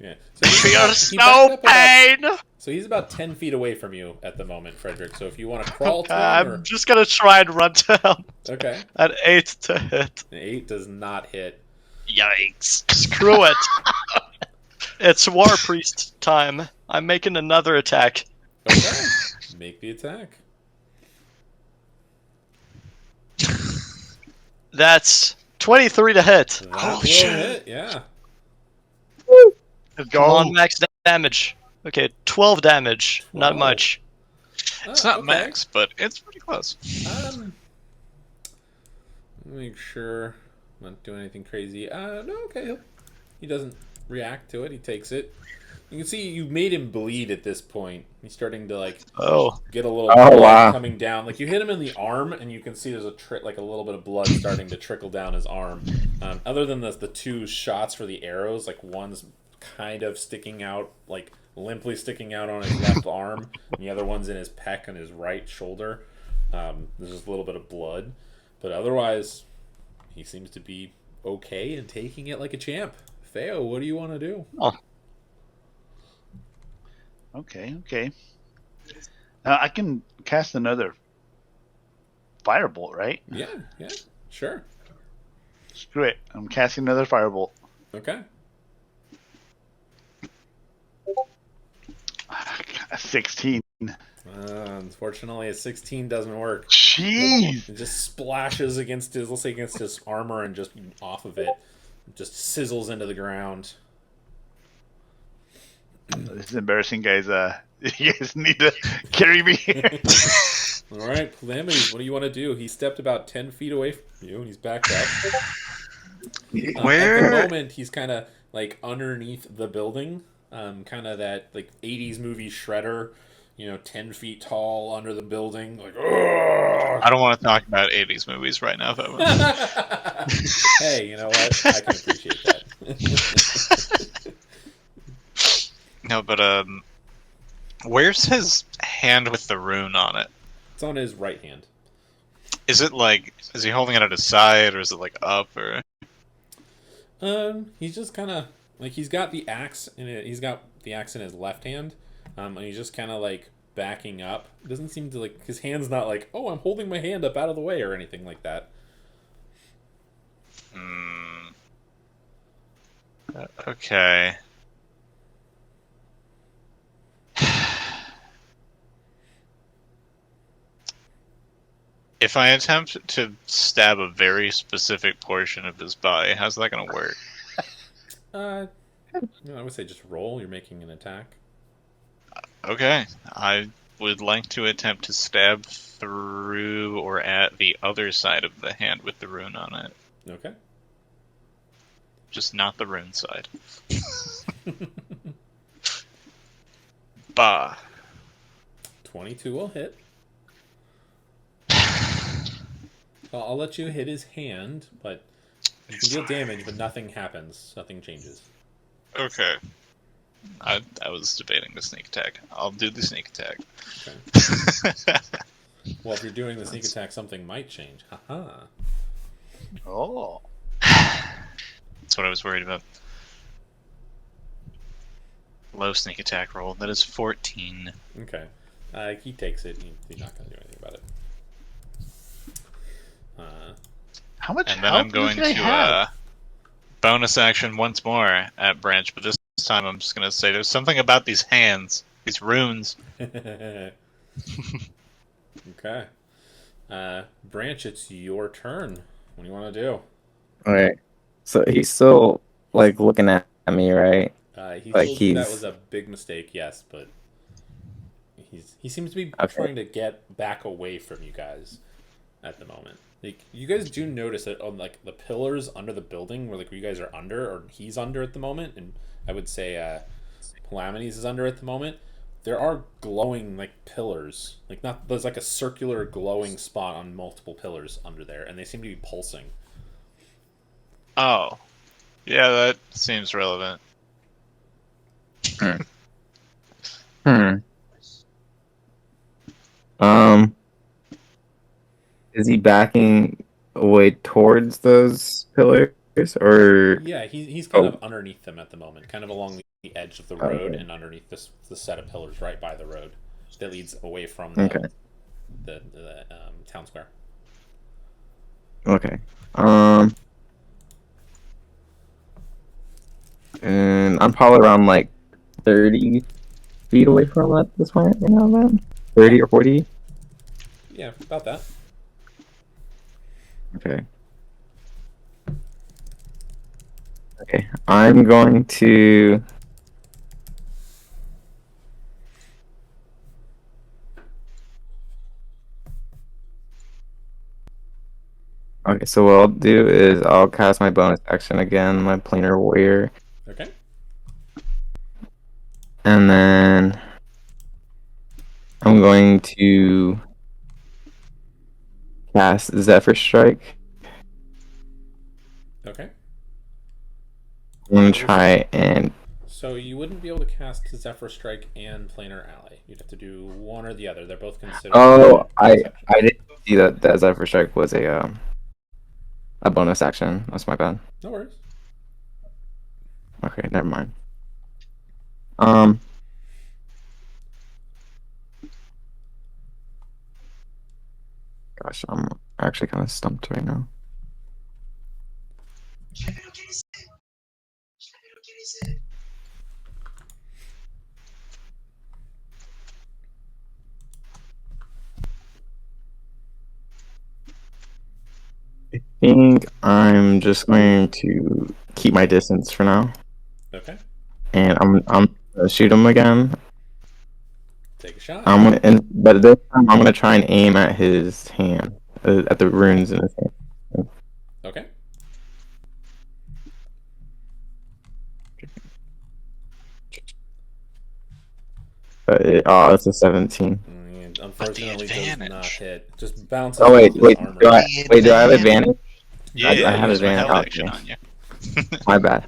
Yeah. Feels he no backed up pain. so he's about 10 feet away from you at the moment, Frederick. So if you want to crawl to him, I'm just gonna try and run to him okay. at 8 to hit. An 8 does not hit. Yikes. Screw it. It's War Priest time. I'm making another attack. Okay. Make the attack. That's 23 to hit. That will hit. Yeah. Come on, max damage. Okay, 12 damage. Not 12. much. It's not okay. max, but it's pretty close. Make sure I'm not doing anything crazy. No, okay. He doesn't react to it. He takes it. You can see you made him bleed at this point. He's starting to like Oh, get a little Oh, blood wow. coming down. Like you hit him in the arm, and you can see there's like a little bit of blood starting to trickle down his arm. Other than the two shots for the arrows, like one's kind of sticking out, like limply sticking out on his left arm, and the other one's in his pec on his right shoulder. There's just a little bit of blood, but otherwise, he seems to be okay and taking it like a champ. Theo, what do you want to do? Okay. I can cast another firebolt, right? Yeah, sure. Screw it. I'm casting another firebolt. Okay. 16. Unfortunately, a 16 doesn't work. Jeez. It just splashes against his, let's say, against his armor and just off of it. Just sizzles into the ground. This is embarrassing, guys. You guys need to carry me. All right, Calamities, what do you want to do? He stepped about 10 feet away from you, and he's backed up. At the moment, he's kind of like underneath the building, kind of that like 80s movie Shredder, 10 feet tall under the building. Like, I don't want to talk about 80s movies right now, though. hey, you know what? I can appreciate that. No, but where's his hand with the rune on it? It's on his right hand. Is it like, is he holding it at his side, or is it like up, or? He's just kind of like he's got the axe in it. He's got the axe in his left hand, and he's just kind of like backing up. It doesn't seem to like his hand's not like, oh, I'm holding my hand up out of the way or anything like that. Okay. If I attempt to stab a very specific portion of his body, how's that going to work? I would say just roll. You're making an attack. Okay. I would like to attempt to stab through or at the other side of the hand with the rune on it. Okay. Just not the rune side. Bah. 22 will hit. I'll let you hit his hand, but you can deal damage, but nothing happens. Nothing changes. Okay. I was debating the sneak attack. I'll do the sneak attack. Okay. Well, if you're doing the sneak attack, something might change. Haha. Oh. That's what I was worried about. Low sneak attack roll. That is 14. Okay. He takes it. He's not going to do anything about it. How much And then health I'm going does he to have? bonus action once more at Branch, but this time I'm just going to say there's something about these hands, these runes. Okay. Branch, it's your turn. What do you want to do? Okay. So he's still like looking at me, right? He Like told you that he's- was a big mistake, yes, but he seems to be Okay. trying to get back away from you guys at the moment. Like you guys do notice that on like the pillars under the building where like you guys are under or he's under at the moment, and I would say Calamities is under at the moment. There are glowing like pillars, like not there's like a circular glowing spot on multiple pillars under there, and they seem to be pulsing. Oh. Yeah, that seems relevant. Is he backing away towards those pillars, or Yeah, he's kind Oh. of underneath them at the moment, kind of along the edge of the road Okay. and underneath the set of pillars right by the road that leads away from Okay. the town square. Okay. And I'm probably around like 30 feet away from it at this point, then? 30 or 40? Yeah, about that. Okay. Okay. I'm going to Okay, so what I'll do is I'll cast my bonus action again, my planar warrior, Okay. and then I'm going to cast Zephyr Strike. Okay. I'm gonna try and So you wouldn't be able to cast Zephyr Strike and Planar Ally. You'd have to do one or the other. They're both considered. I bonus actions. didn't see that Zephyr Strike was a bonus action. That's my bad. No worries. Okay, never mind. Gosh, I'm actually kind of stumped right now. I think I'm just going to keep my distance for now, Okay. and I'm gonna shoot him again. Take a shot. But this time I'm gonna try and aim at his hand, at the runes in his hand. Okay. It's a 17. Unfortunately, does not advantage. hit. Just bounces Oh off his armor. do I have advantage? Yeah, I have use my advantage. held action on you. My bad.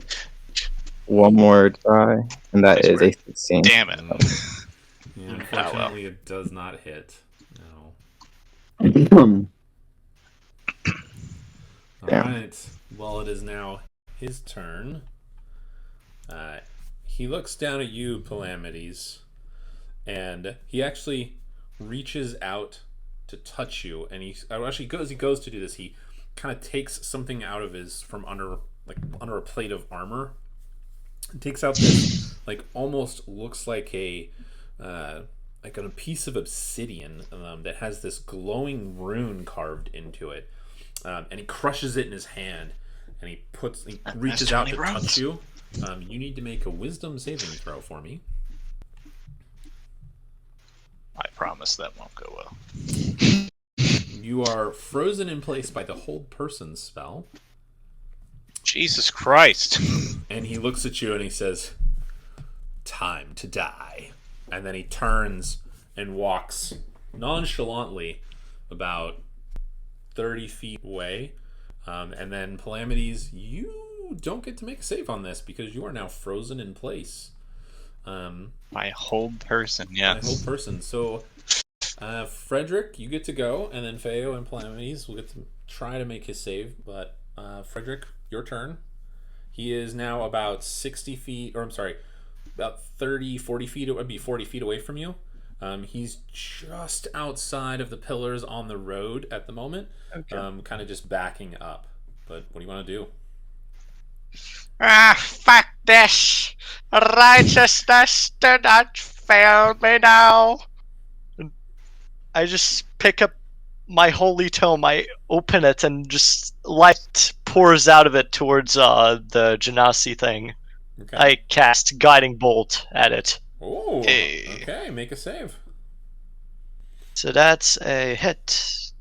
One more try, and that I is swear. a 16. Damn it. Yeah, unfortunately, it does not hit. No. All Damn. right. Well, it is now his turn. He looks down at you, Calamities, and he actually reaches out to touch you. And he goes to do this. He kind of takes something out of his from under a plate of armor. He takes out this almost looks like a piece of obsidian that has this glowing rune carved into it. And he crushes it in his hand, and he reaches out to touch you. You need to make a wisdom saving throw for me. I promise that won't go well. You are frozen in place by the hold person spell. Jesus Christ. And he looks at you and he says, "Time to die." And then he turns and walks nonchalantly about 30 feet away. And then Calamities, you don't get to make a save on this because you are now frozen in place. My hold person, yes. My whole person. So, Frederick, you get to go, and then Feo and Calamities will get to try to make his save. But Frederick, your turn. He is now about 60 feet, or I'm sorry, about 30, 40 feet. It would be 40 feet away from you. He's just outside of the pillars on the road at the moment, kind of just backing up. But what do you want to do? Fuck this! Righteousness, do not fail me now! I just pick up my holy tome, I open it, and just light pours out of it towards the Genasi thing. Okay. I cast Guiding Bolt at it. Oh, Hey. okay. Make a save. So that's a hit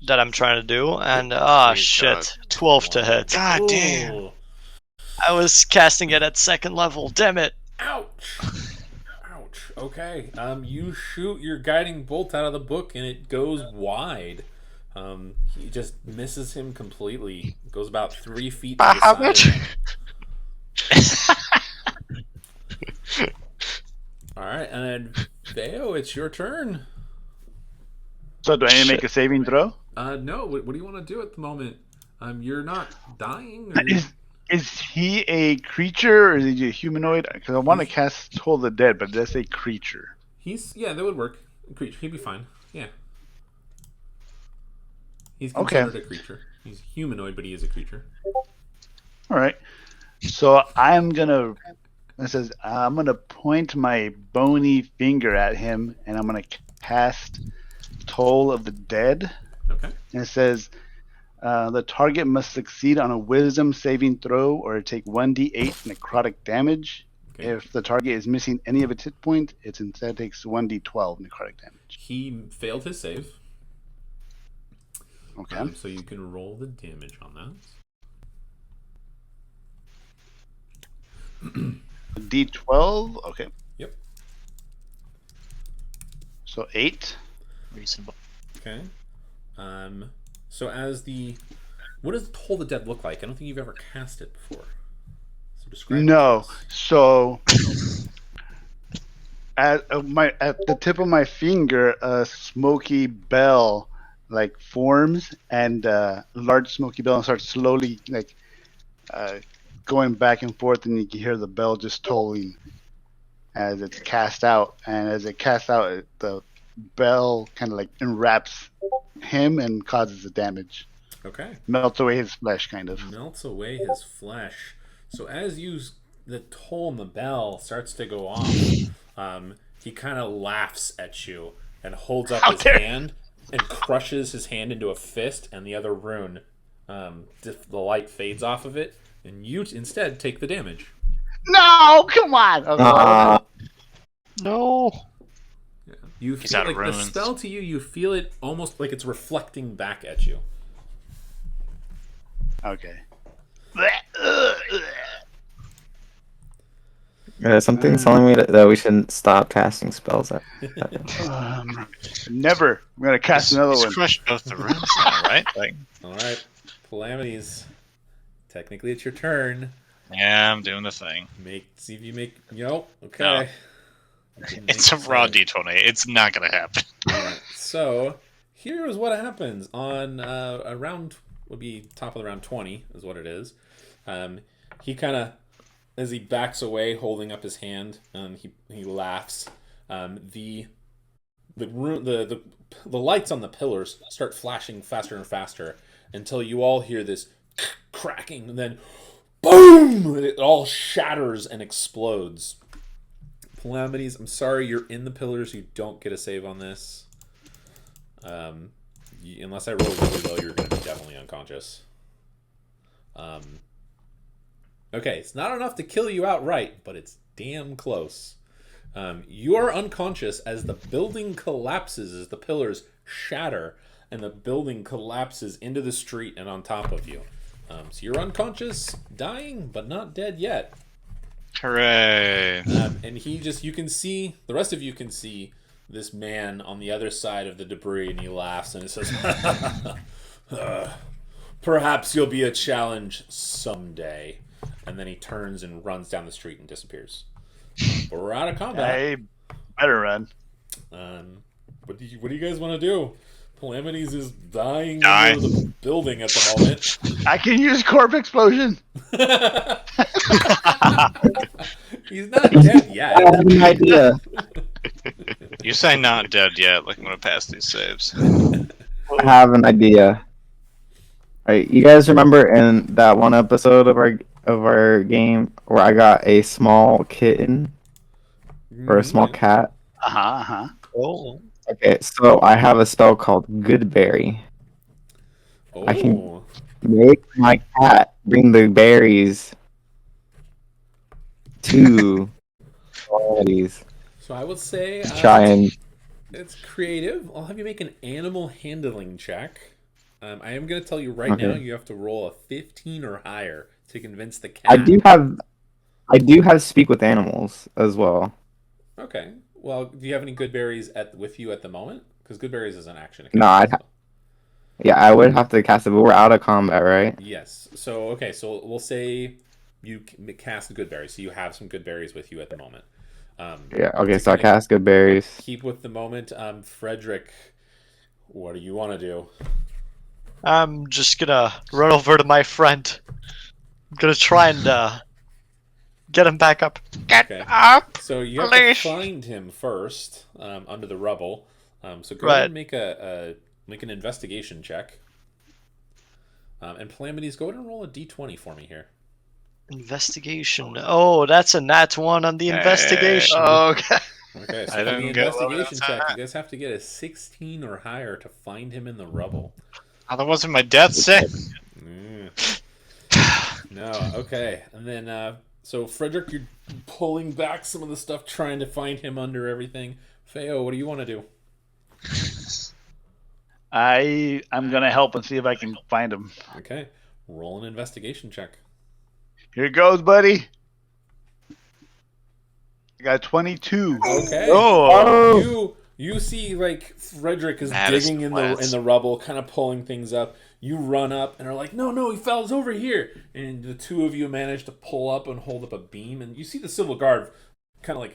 that I'm trying to do, and Please, shit, God. 12 to hit. God damn. Ooh. I was casting it at second level, damn it. Ouch. Ouch. Okay. You shoot your guiding bolt out of the book, and it goes wide. He just misses him completely. Goes about 3 feet to the How side. much? All right, and then Theo, it's your turn. So do I need to make a saving throw? No. What do you want to do at the moment? You're not dying. Or Is he a creature or is he a humanoid? Because I want to cast Toll the Dead, but that's a creature. that would work. Creature, he'd be fine. Yeah. He's Okay. considered a creature. He's humanoid, but he is a creature. All right. So I'm gonna. It says I'm gonna point my bony finger at him, and I'm gonna cast Toll of the Dead. Okay. And it says the target must succeed on a Wisdom saving throw or take 1d8 necrotic damage. Okay. If the target is missing any of its hit points, it instead takes 1d12 necrotic damage. He failed his save. Okay. So you can roll the damage on that. D12. Okay. Yep. So 8. Reasonable. Okay. So as what does Toll the Dead look like? I don't think you've ever cast it before. So describe it to No. us. So at the tip of my finger, a smoky bell like forms, and a large smoky bell starts slowly like going back and forth, and you can hear the bell just tolling as it's cast out. And as it casts out, the bell kind of like enwraps him and causes the damage. Okay. Melts away his flesh, kind of. Melts away his flesh. So as the toll on the bell starts to go off, he kind of laughs at you and holds up his hand and crushes his hand into a fist, and the other rune, the light fades off of it, and you instead take the damage. No, come on. Okay. No. Yeah. You He's feel out of like the runes. spell to you, you feel it almost like it's reflecting back at you. Okay. Something's telling me that we shouldn't stop casting spells. Never. I'm gonna cast another He's one. crushed both the runes now, right? Like, All right, Calamities. Technically, it's your turn. yeah, I'm doing the thing. See if you make. Okay. No. Didn't It's a make raw save. D20. It's not gonna happen. Alright, so here's what happens on around would be top of the round 20 is what it is. He kind of, as he backs away, holding up his hand, he laughs. The lights on the pillars start flashing faster and faster until you all hear this cracking, and then boom! It all shatters and explodes. Calamities, I'm sorry, you're in the pillars. You don't get a save on this. Unless I roll really low, you're going to be definitely unconscious. Okay, it's not enough to kill you outright, but it's damn close. You are unconscious as the building collapses, as the pillars shatter, and the building collapses into the street and on top of you. So you're unconscious, dying, but not dead yet. Hooray! And the rest of you can see this man on the other side of the debris, and he laughs and he says, perhaps you'll be a challenge someday. And then he turns and runs down the street and disappears. But we're out of combat. I better run. What do you guys want to do? Calamities is dying Die. under the building at the moment. I can use corpse explosion. He's not dead yet. I have an idea. You say not dead yet, like I'm gonna pass these saves. I have an idea. Alright, you guys remember in that one episode of our game where I got a small kitten or a small cat? Oh. Okay, so I have a spell called Goodberry. Oh. I can make my cat bring the berries to qualities. So I would say Try and it's creative. I'll have you make an animal handling check. I am going to tell you right now, you have to roll a 15 or higher to convince the cat. I do have speak with animals as well. Okay. Well, do you have any good berries with you at the moment? Because good berries is an action. No, I would have to cast it, but we're out of combat, right? Yes. So okay. So we'll say you cast good berries. So you have some good berries with you at the moment. Yeah. Okay. So I cast good berries. Keep with the moment. Frederick, what do you want to do? I'm just gonna run over to my friend. I'm gonna try and get him back up. Get up! So you have please. to find him first under the rubble. So go ahead and make an investigation check. And Calamities, go ahead and roll a d20 for me here. Investigation. Oh, that's a nat 1 on the investigation. Okay. Okay, so I for the didn't get one investigation check, outside. you guys have to get a 16 or higher to find him in the rubble. Oh, that wasn't my death save. No, okay. And then, so Frederick, you're pulling back some of the stuff, trying to find him under everything. Feo, what do you want to do? I'm gonna help and see if I can find him. Okay. Roll an investigation check. Here goes, buddy. I got 22. Okay. Oh, You see like Frederick is That is digging in class. the rubble, kind of pulling things up. You run up and are like, no, he fell over here. And the two of you manage to pull up and hold up a beam, and you see the civil guard kind of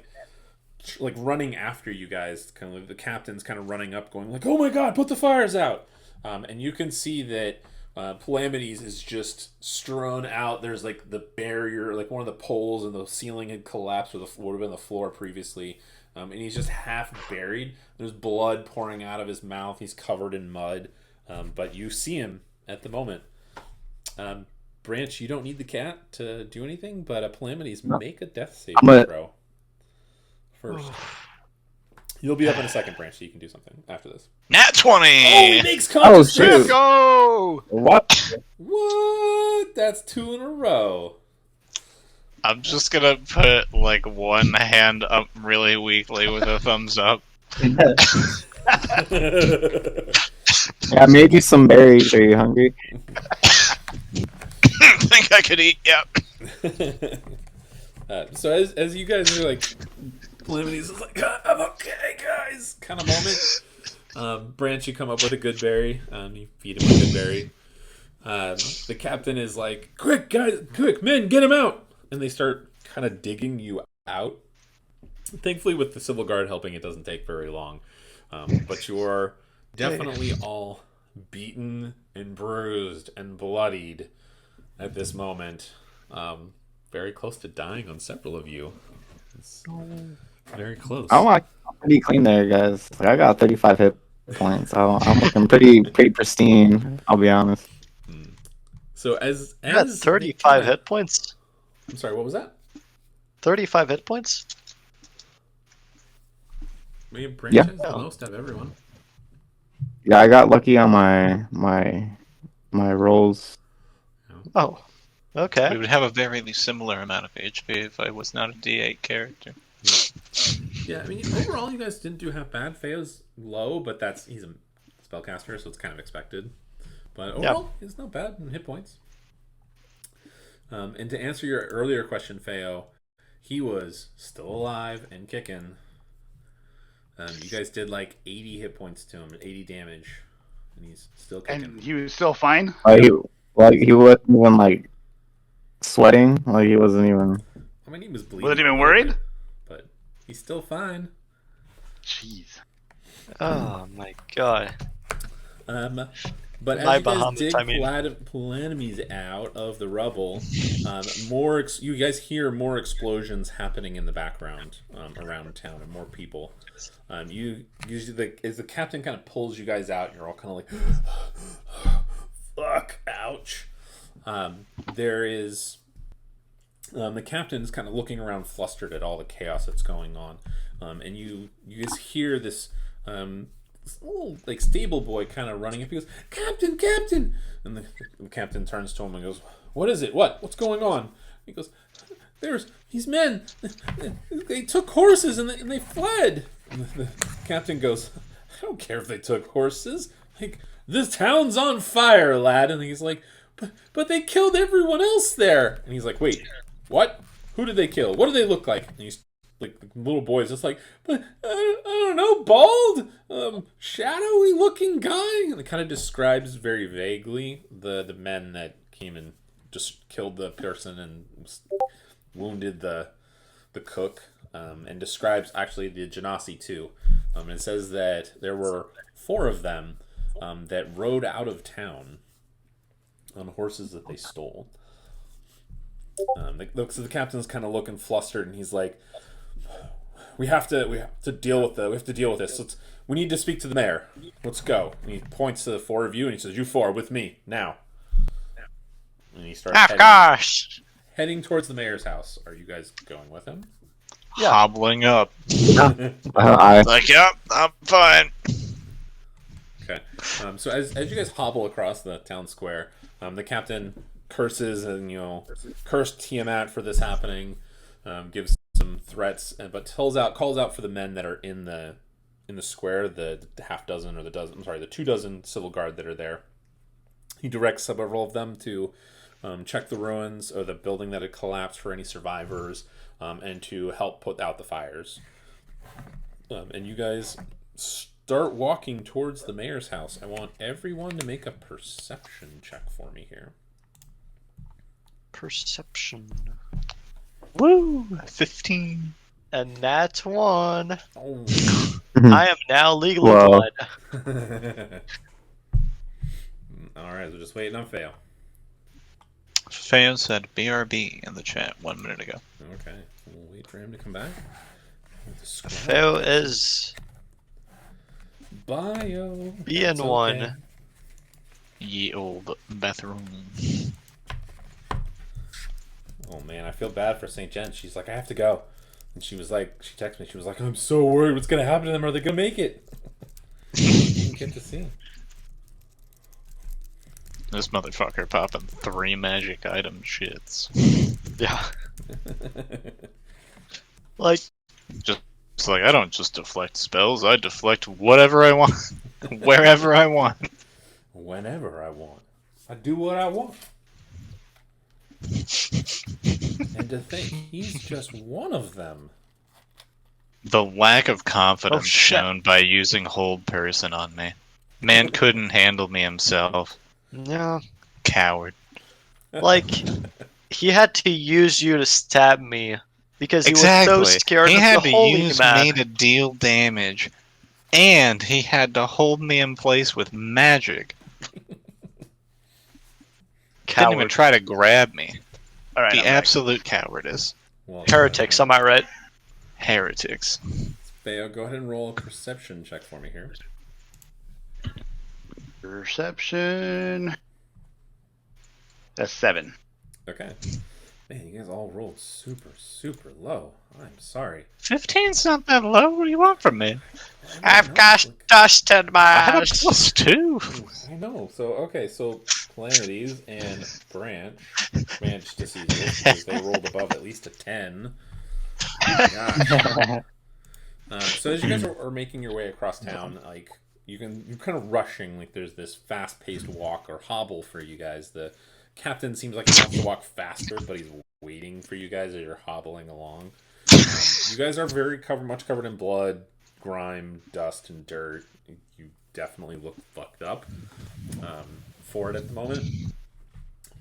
like running after you guys. Kind of like the captain's kind of running up, going like, "Oh my God, put the fires out!" And you can see that Calamities is just strewn out. There's like the barrier, like one of the poles in the ceiling had collapsed, or the would have been the floor previously. And he's just half buried. There's blood pouring out of his mouth. He's covered in mud. But you see him at the moment. Branch, you don't need the cat to do anything, but Calamities, make a death saving throw first. You'll be up in a second, Branch, so you can do something after this. Nat 20! Oh, he makes Oh, conscious shoot. let's go! What? What? That's 2 in a row. I'm just gonna put like one hand up really weakly with a thumbs up. Yeah, made you some berries. Are you hungry? Think I could eat, yep. So as you guys are like, Calamities is like, I'm okay, guys, kind of moment. Branch, you come up with a good berry. You feed him a good berry. The captain is like, quick, guys, quick, men, get him out. And they start kind of digging you out. Thankfully, with the civil guard helping, it doesn't take very long. But you're definitely all beaten and bruised and bloodied at this moment. Very close to dying on several of you. It's very close. I'm like pretty clean there, guys. Like, I got 35 hit points. I'm looking pretty pristine. I'll be honest. So as You got 35 hit points? I'm sorry, what was that? 35 hit points? Maybe Branch Yeah. has the most out of everyone. Yeah, I got lucky on my rolls. Oh, okay. We would have a very similar amount of HP if I was not a D8 character. Yeah, I mean, overall, you guys didn't do half bad. Feo's low, but he's a spellcaster, so it's kind of expected. But overall, it's not bad in hit points. And to answer your earlier question, Feo, he was still alive and kicking. You guys did like 80 hit points to him, 80 damage, and he's still kicking. And he was still fine. He wasn't even like sweating. Like he wasn't even. I mean, he was bleeding. Wasn't even worried? But he's still fine. Jeez. Oh my god. But as My you guys Bahamut, dig I mean. Calamities out of the rubble, you guys hear more explosions happening in the background around town, and more people. You usually, as the captain kind of pulls you guys out, you're all kind of like, "Fuck, ouch." There is the captain's kind of looking around, flustered at all the chaos that's going on, and you guys hear this little like stable boy kind of running up. He goes, Captain! And the captain turns to him and goes, "What is it? What's going on?" He goes, "There's these men. They took horses and they fled." And the captain goes, "I don't care if they took horses. Like, this town's on fire, lad." And he's like, but they killed everyone else there." And he's like, "Wait, what? Who did they kill? What do they look like?" And he's like, the little boy is just like, "But I don't know, bald, shadowy looking guy." And it kind of describes very vaguely the men that came and just killed the person and wounded the cook, and describes actually the Genasi too. And it says that there were 4 of them that rode out of town on horses that they stole. So the captain's kind of looking flustered, and he's like, we have to deal with this. We need to speak to the mayor. Let's go." And he points to the 4 of you, and he says, "You 4 with me now." And he starts heading towards the mayor's house. Are you guys going with him? Yeah. Hobbling up. I Like, yep, I'm fine. Okay. So as you guys hobble across the town square, the captain curses and cursed Tiamat for this happening, gives some threats, but calls out for the men that are in the in the square, the half dozen or the 2 dozen civil guard that are there. He directs several of them to check the ruins or the building that had collapsed for any survivors, and to help put out the fires. And you guys start walking towards the mayor's house. I want everyone to make a perception check for me here. Perception. Woo! 15. And that's 1. Oh. I am now legally Whoa. blind. All right, so just waiting on Fail. Feo said BRB in the chat 1 minute ago. Okay, we'll wait for him to come back. Feo is Bio. being That's okay. 1. Ye old bathroom. Oh man, I feel bad for St. Jen. She's like, I have to go. And she texted me, she was like, I'm so worried what's going to happen to them. Are they going to make it? Didn't get to see. This motherfucker popping 3 magic item shits. Yeah. Like, It's like, I don't just deflect spells, I deflect whatever I want, wherever I want. Whenever I want. I do what I want. And to think, he's just one of them. The lack of confidence Oh, shit. shown by using hold person on me. Man couldn't handle me himself. yeah. Coward. Like, he had to use you to stab me because he Exactly. was so scared He of had the to holy use man. me to deal damage, and he had to hold me in place with magic. Didn't even Coward. try to grab me. All right, The I'm back. absolute cowardice. Well, Heretics, am I right? Heretics. Theo, go ahead and roll a perception check for me here. Perception. That's 7. Okay. Man, you guys all rolled super, super low. I'm sorry. 15's not that low. What do you want from me? I've got dust in my I have a eyes. +2. I know. So, okay, so Calamities and Branch managed to see this because they rolled above at least a 10. Gosh. So as you guys are making your way across town, like you're kind of rushing. Like there's this fast-paced walk or hobble for you guys. The captain seems like he wants to walk faster, but he's waiting for you guys as you're hobbling along. You guys are much covered in blood, grime, dust, and dirt. You definitely look fucked up for it at the moment.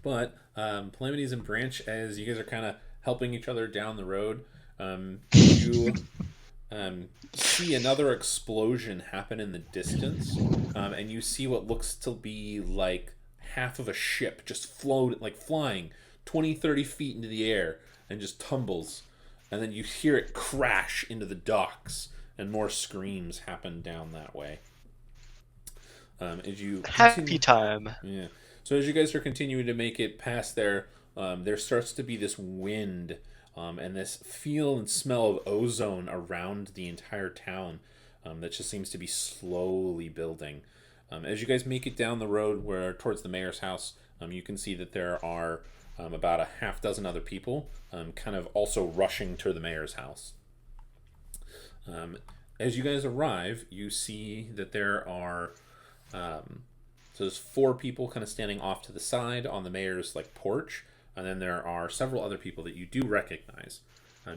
But Calamities and Branch, as you guys are kind of helping each other down the road, you see another explosion happen in the distance, and you see what looks to be like half of a ship just flying 20-30 feet into the air and just tumbles, and then you hear it crash into the docks, and more screams happen down that way. As you Happy time. yeah. So as you guys are continuing to make it past there, there starts to be this wind and this feel and smell of ozone around the entire town that just seems to be slowly building. As you guys make it down the road towards the mayor's house, you can see that there are about a half dozen other people kind of also rushing to the mayor's house. As you guys arrive, you see that there are so there's 4 people kind of standing off to the side on the mayor's porch, and then there are several other people that you do recognize.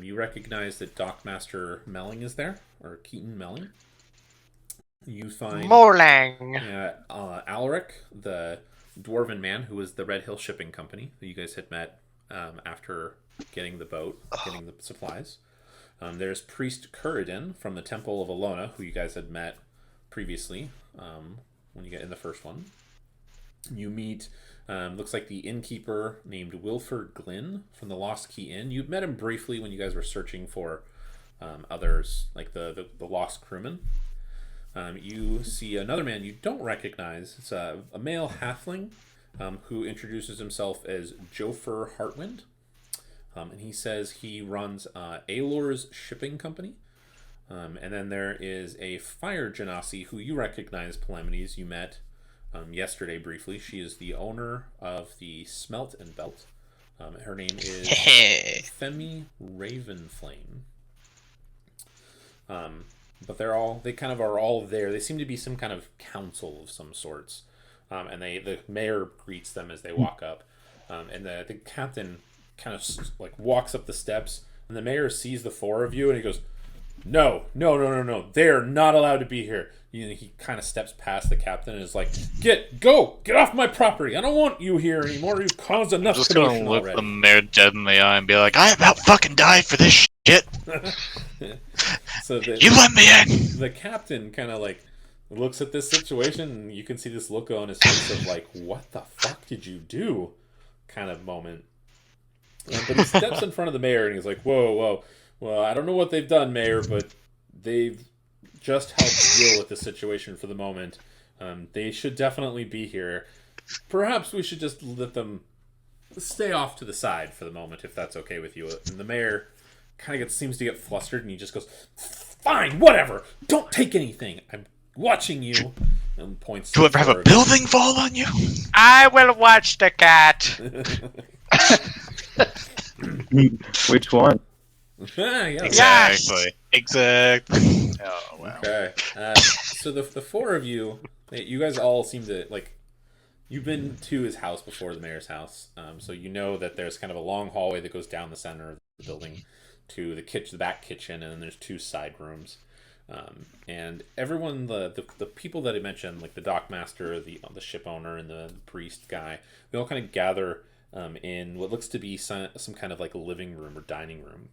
You recognize that Dockmaster Melling is there, or Keaton Melling. You find Morlang. Alaric, the dwarven man who was the Red Hill Shipping Company that you guys had met after getting the boat, getting the supplies. There's Priest Curridin from the Temple of Alona, who you guys had met previously when you get in the first one. You meet, looks like the innkeeper named Wilford Glynn from the Lost Key Inn. You'd met him briefly when you guys were searching for others, like the lost crewman. You see another man you don't recognize. It's a male halfling who introduces himself as Jofer Hartwind. And he says he runs Aelor's Shipping Company. And then there is a fire genasi who you recognize, Calamities. You met yesterday briefly. She is the owner of the Smelt and Belt. Her name is Femi Ravenflame. but they kind of are all there. They seem to be some kind of council of some sorts, and the mayor greets them as they walk up, and the captain kind of like walks up the steps, and the mayor sees the four of you, and he goes, "No, they're not allowed to be here." He kind of steps past the captain and is like, get off my property. I don't want you here anymore. You've caused enough I'm just commotion gonna look already. the mayor dead in the eye and be like, I about fucking died for this shit. So You let me in. the captain kind of like looks at this situation, and you can see this look on his face of like, what the fuck did you do? Kind of moment. But he steps in front of the mayor and he's like, whoa. Well, I don't know what they've done, Mayor, but they've just helped deal with the situation for the moment. They should definitely be here. Perhaps we should just let them stay off to the side for the moment, if that's okay with you. And the mayor kind of seems to get flustered, and he just goes, "Fine, whatever. Don't take anything. I'm watching you." And points. Do you ever have a building fall on you? I will watch the cat. Which one? Yeah. Exactly. Oh, wow. Okay. So the four of you guys all seem to like. You've been to his house before, the mayor's house, so you know that there's kind of a long hallway that goes down the center of the building to the back kitchen, and then there's two side rooms. And everyone, the people that I mentioned, like the dockmaster, the ship owner, and the priest guy, they all kind of gather in what looks to be some kind of like a living room or dining room.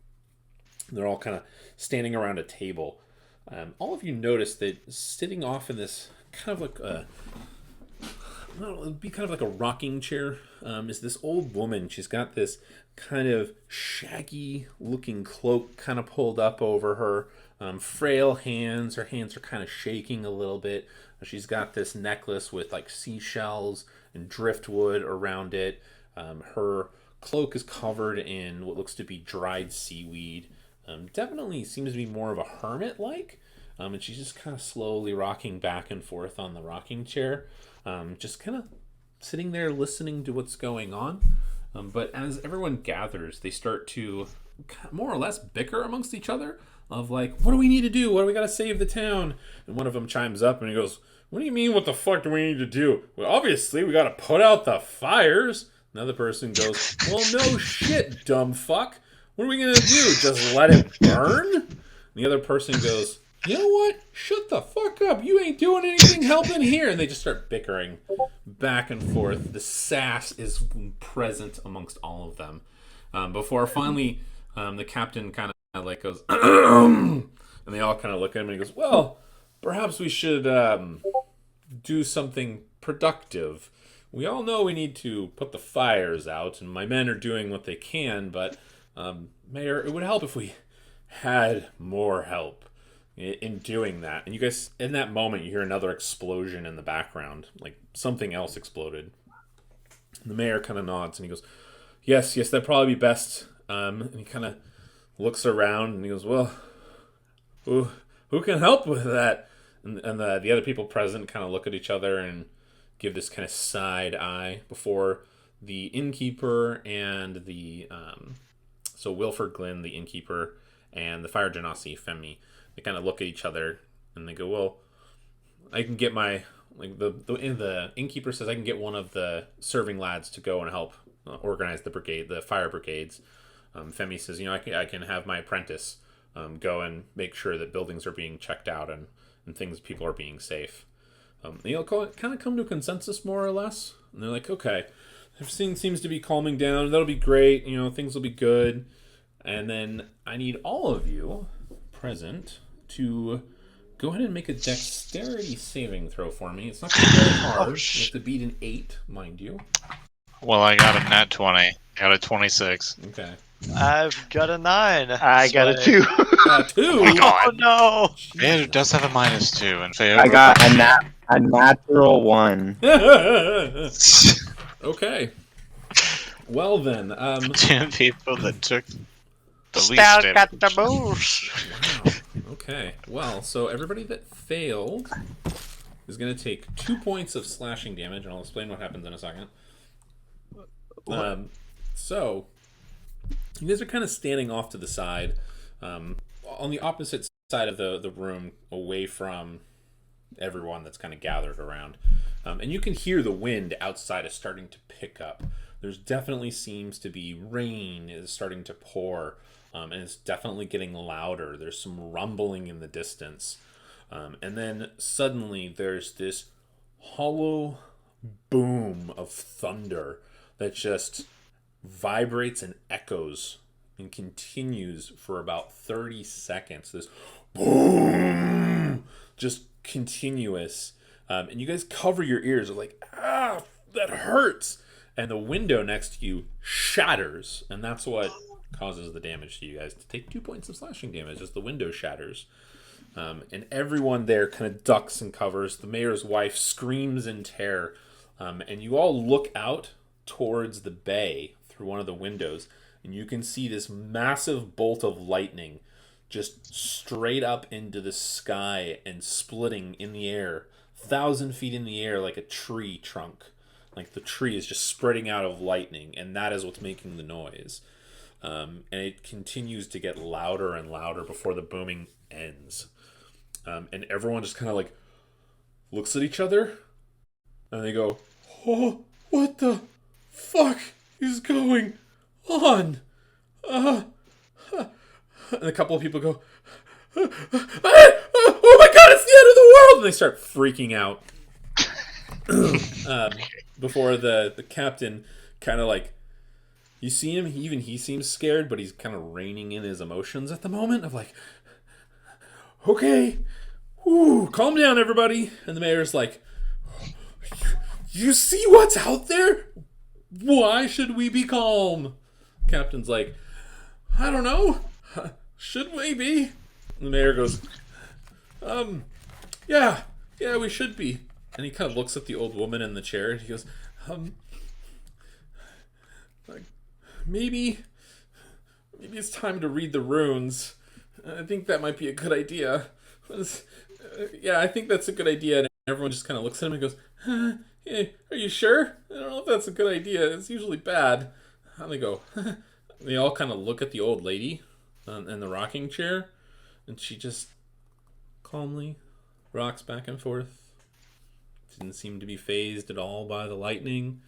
They're all kind of standing around a table. All of you notice that sitting off in this kind of like it'd be kind of like a rocking chair, is this old woman. She's got this kind of shaggy looking cloak kind of pulled up over her, frail hands. Her hands are kind of shaking a little bit. She's got this necklace with like seashells and driftwood around it. Her cloak is covered in what looks to be dried seaweed. Definitely seems to be more of a hermit-like. And she's just kind of slowly rocking back and forth on the rocking chair. Just kind of sitting there listening to what's going on. But as everyone gathers, they start to more or less bicker amongst each other of like, what do we need to do? What do we got to save the town? And one of them chimes up and he goes, what do you mean, what the fuck do we need to do? Well, obviously, we got to put out the fires. Another person goes, well, no shit, dumb fuck. What are we going to do? Just let it burn? And the other person goes, you know what? Shut the fuck up. You ain't doing anything helping here. And they just start bickering back and forth. The sass is present amongst all of them. Before finally the captain kind of like goes, and they all kind of look at him and he goes, well, perhaps we should do something productive. We all know we need to put the fires out, and my men are doing what they can, but Mayor, it would help if we had more help in doing that. And you guys, in that moment, you hear another explosion in the background, like something else exploded. And the mayor kind of nods and he goes, yes, that'd probably be best. And he kind of looks around and he goes, well, who can help with that? And the other people present kind of look at each other and give this kind of side eye before the innkeeper and the so Wilford Glynn, the innkeeper, and the fire genasi Femni, they kind of look at each other and they go, well, I can get my, like the innkeeper says, I can get one of the serving lads to go and help organize the fire brigades. Femi says, I can have my apprentice go and make sure that buildings are being checked out and people are being safe. Kind of come to a consensus more or less. And they're like, okay, everything seems to be calming down. That'll be great. Things will be good. And then I need all of you present to go ahead and make a dexterity saving throw for me. It's not going to be very hard. You have to beat an 8, mind you. Well, I got a nat 20. I got a 26. Okay. I've got a 9. I got a 2. 2? Oh no! Yeah, it does have a -2 in favor. I got a natural 1. Okay. Well then, Two people that took the least Still damage. got the moves. wow. Okay. Well, so everybody that failed is going to take 2 points of slashing damage, and I'll explain what happens in a second. So you guys are kind of standing off to the side. On the opposite side of the room, away from everyone that's kind of gathered around. And you can hear the wind outside is starting to pick up. There's definitely seems to be rain is starting to pour, and it's definitely getting louder. There's some rumbling in the distance. And then suddenly there's this hollow boom of thunder that just vibrates and echoes and continues for about 30 seconds. This boom, just continuous. And you guys cover your ears. Are like, ah, that hurts. And the window next to you shatters. And that's what causes the damage to you guys to take 2 points of slashing damage as the window shatters. And everyone there kind of ducks and covers. The mayor's wife screams in terror. And you all look out towards the bay through one of the windows. And you can see this massive bolt of lightning just straight up into the sky and splitting in the air, 1,000 feet in the air, like a tree trunk. Like the tree is just spreading out of lightning, and that is what's making the noise. And it continues to get louder and louder before the booming ends. And everyone just kind of like looks at each other, and they go, "Oh, what the fuck is going on?" And a couple of people go, "Oh my god, it's the end of the world!" And they start freaking out. Before the captain kind of like, you see him, he seems scared, but he's kind of reining in his emotions at the moment of like, okay, calm down everybody. And the mayor's like, you see what's out there? Why should we be calm? Captain's like, I don't know. Should we be? And the mayor goes, yeah, we should be. And he kind of looks at the old woman in the chair and he goes, like, maybe it's time to read the runes. I think that might be a good idea. Yeah, I think that's a good idea. And everyone just kind of looks at him and goes, hey, are you sure? I don't know if that's a good idea. It's usually bad. And they go, they all kind of look at the old lady in the rocking chair, and she just calmly rocks back and forth. Didn't seem to be phased at all by the lightning.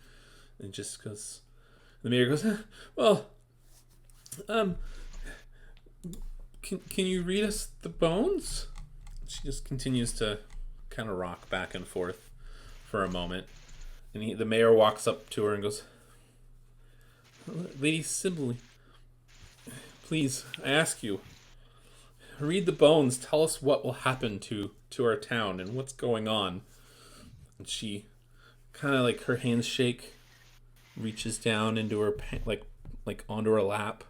And just goes, the mayor goes, well, can you read us the bones? She just continues to kind of rock back and forth for a moment. And the mayor walks up to her and goes, Lady Sibylle, please, I ask you, read the bones. Tell us what will happen to our town and what's going on. And she kind of like, her hands shake, reaches down into her like onto her lap,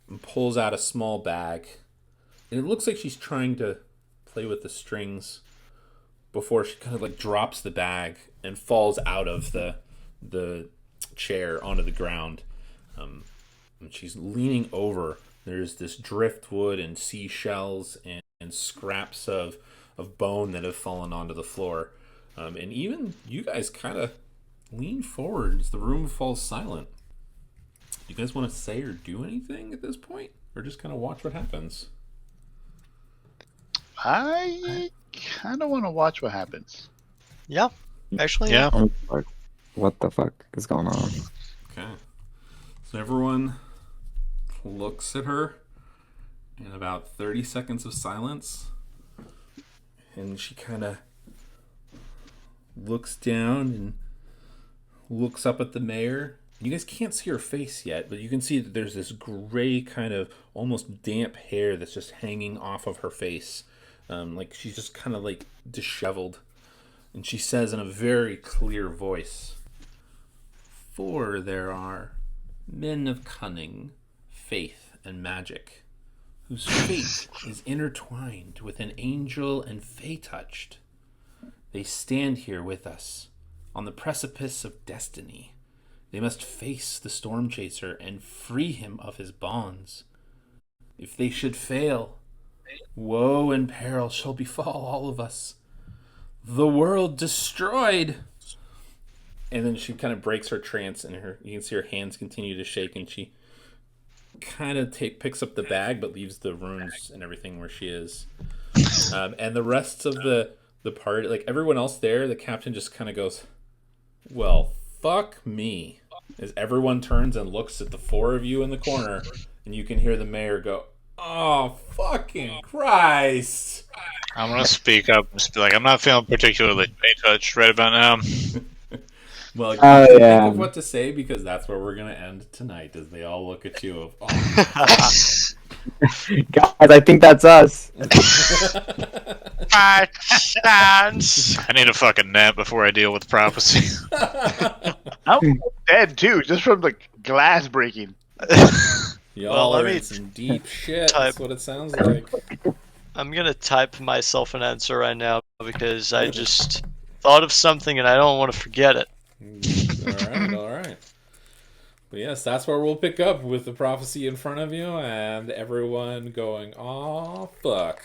and pulls out a small bag. And it looks like she's trying to play with the strings before she kind of like drops the bag and falls out of the chair onto the ground. And she's leaning over. There's this driftwood and seashells and scraps of bone that have fallen onto the floor. And even you guys kind of lean forward as the room falls silent. Do you guys want to say or do anything at this point? Or just kind of watch what happens? I kind of want to watch what happens. Yeah, actually, Yeah. Like, what the fuck is going on? Okay. So everyone looks at her in about 30 seconds of silence. And she kind of looks down and looks up at the mayor. You guys can't see her face yet, but you can see that there's this gray kind of almost damp hair that's just hanging off of her face. Like she's just kind of like disheveled. And she says in a very clear voice, "For there are men of cunning, faith, and magic, whose fate is intertwined with an angel and fey-touched. They stand here with us, on the precipice of destiny. They must face the storm chaser and free him of his bonds. If they should fail, woe and peril shall befall all of us. The world destroyed." And then she kind of breaks her trance, and you can see her hands continue to shake, and she kind of picks up the bag, but leaves the runes and everything where she is. And the rest of the party, like everyone else there, the captain just kind of goes, "Well, fuck me." As everyone turns and looks at the four of you in the corner, and you can hear the mayor go, "Oh, fucking Christ!" I'm gonna speak up and just be like, I'm not feeling particularly touched right about now. Well, you Oh, can yeah. think of what to say because that's where we're gonna end tonight. As they all look at you of, "Oh, Guys, I think that's us. By chance. I need a fucking nap before I deal with prophecy. I'm dead too, just from the glass breaking. y'all Well, let are me in some deep shit." type. That's what it sounds like. I'm gonna type myself an answer right now because I just thought of something and I don't want to forget it. All right. But yes, that's where we'll pick up with the prophecy in front of you and everyone going, "Aw, fuck."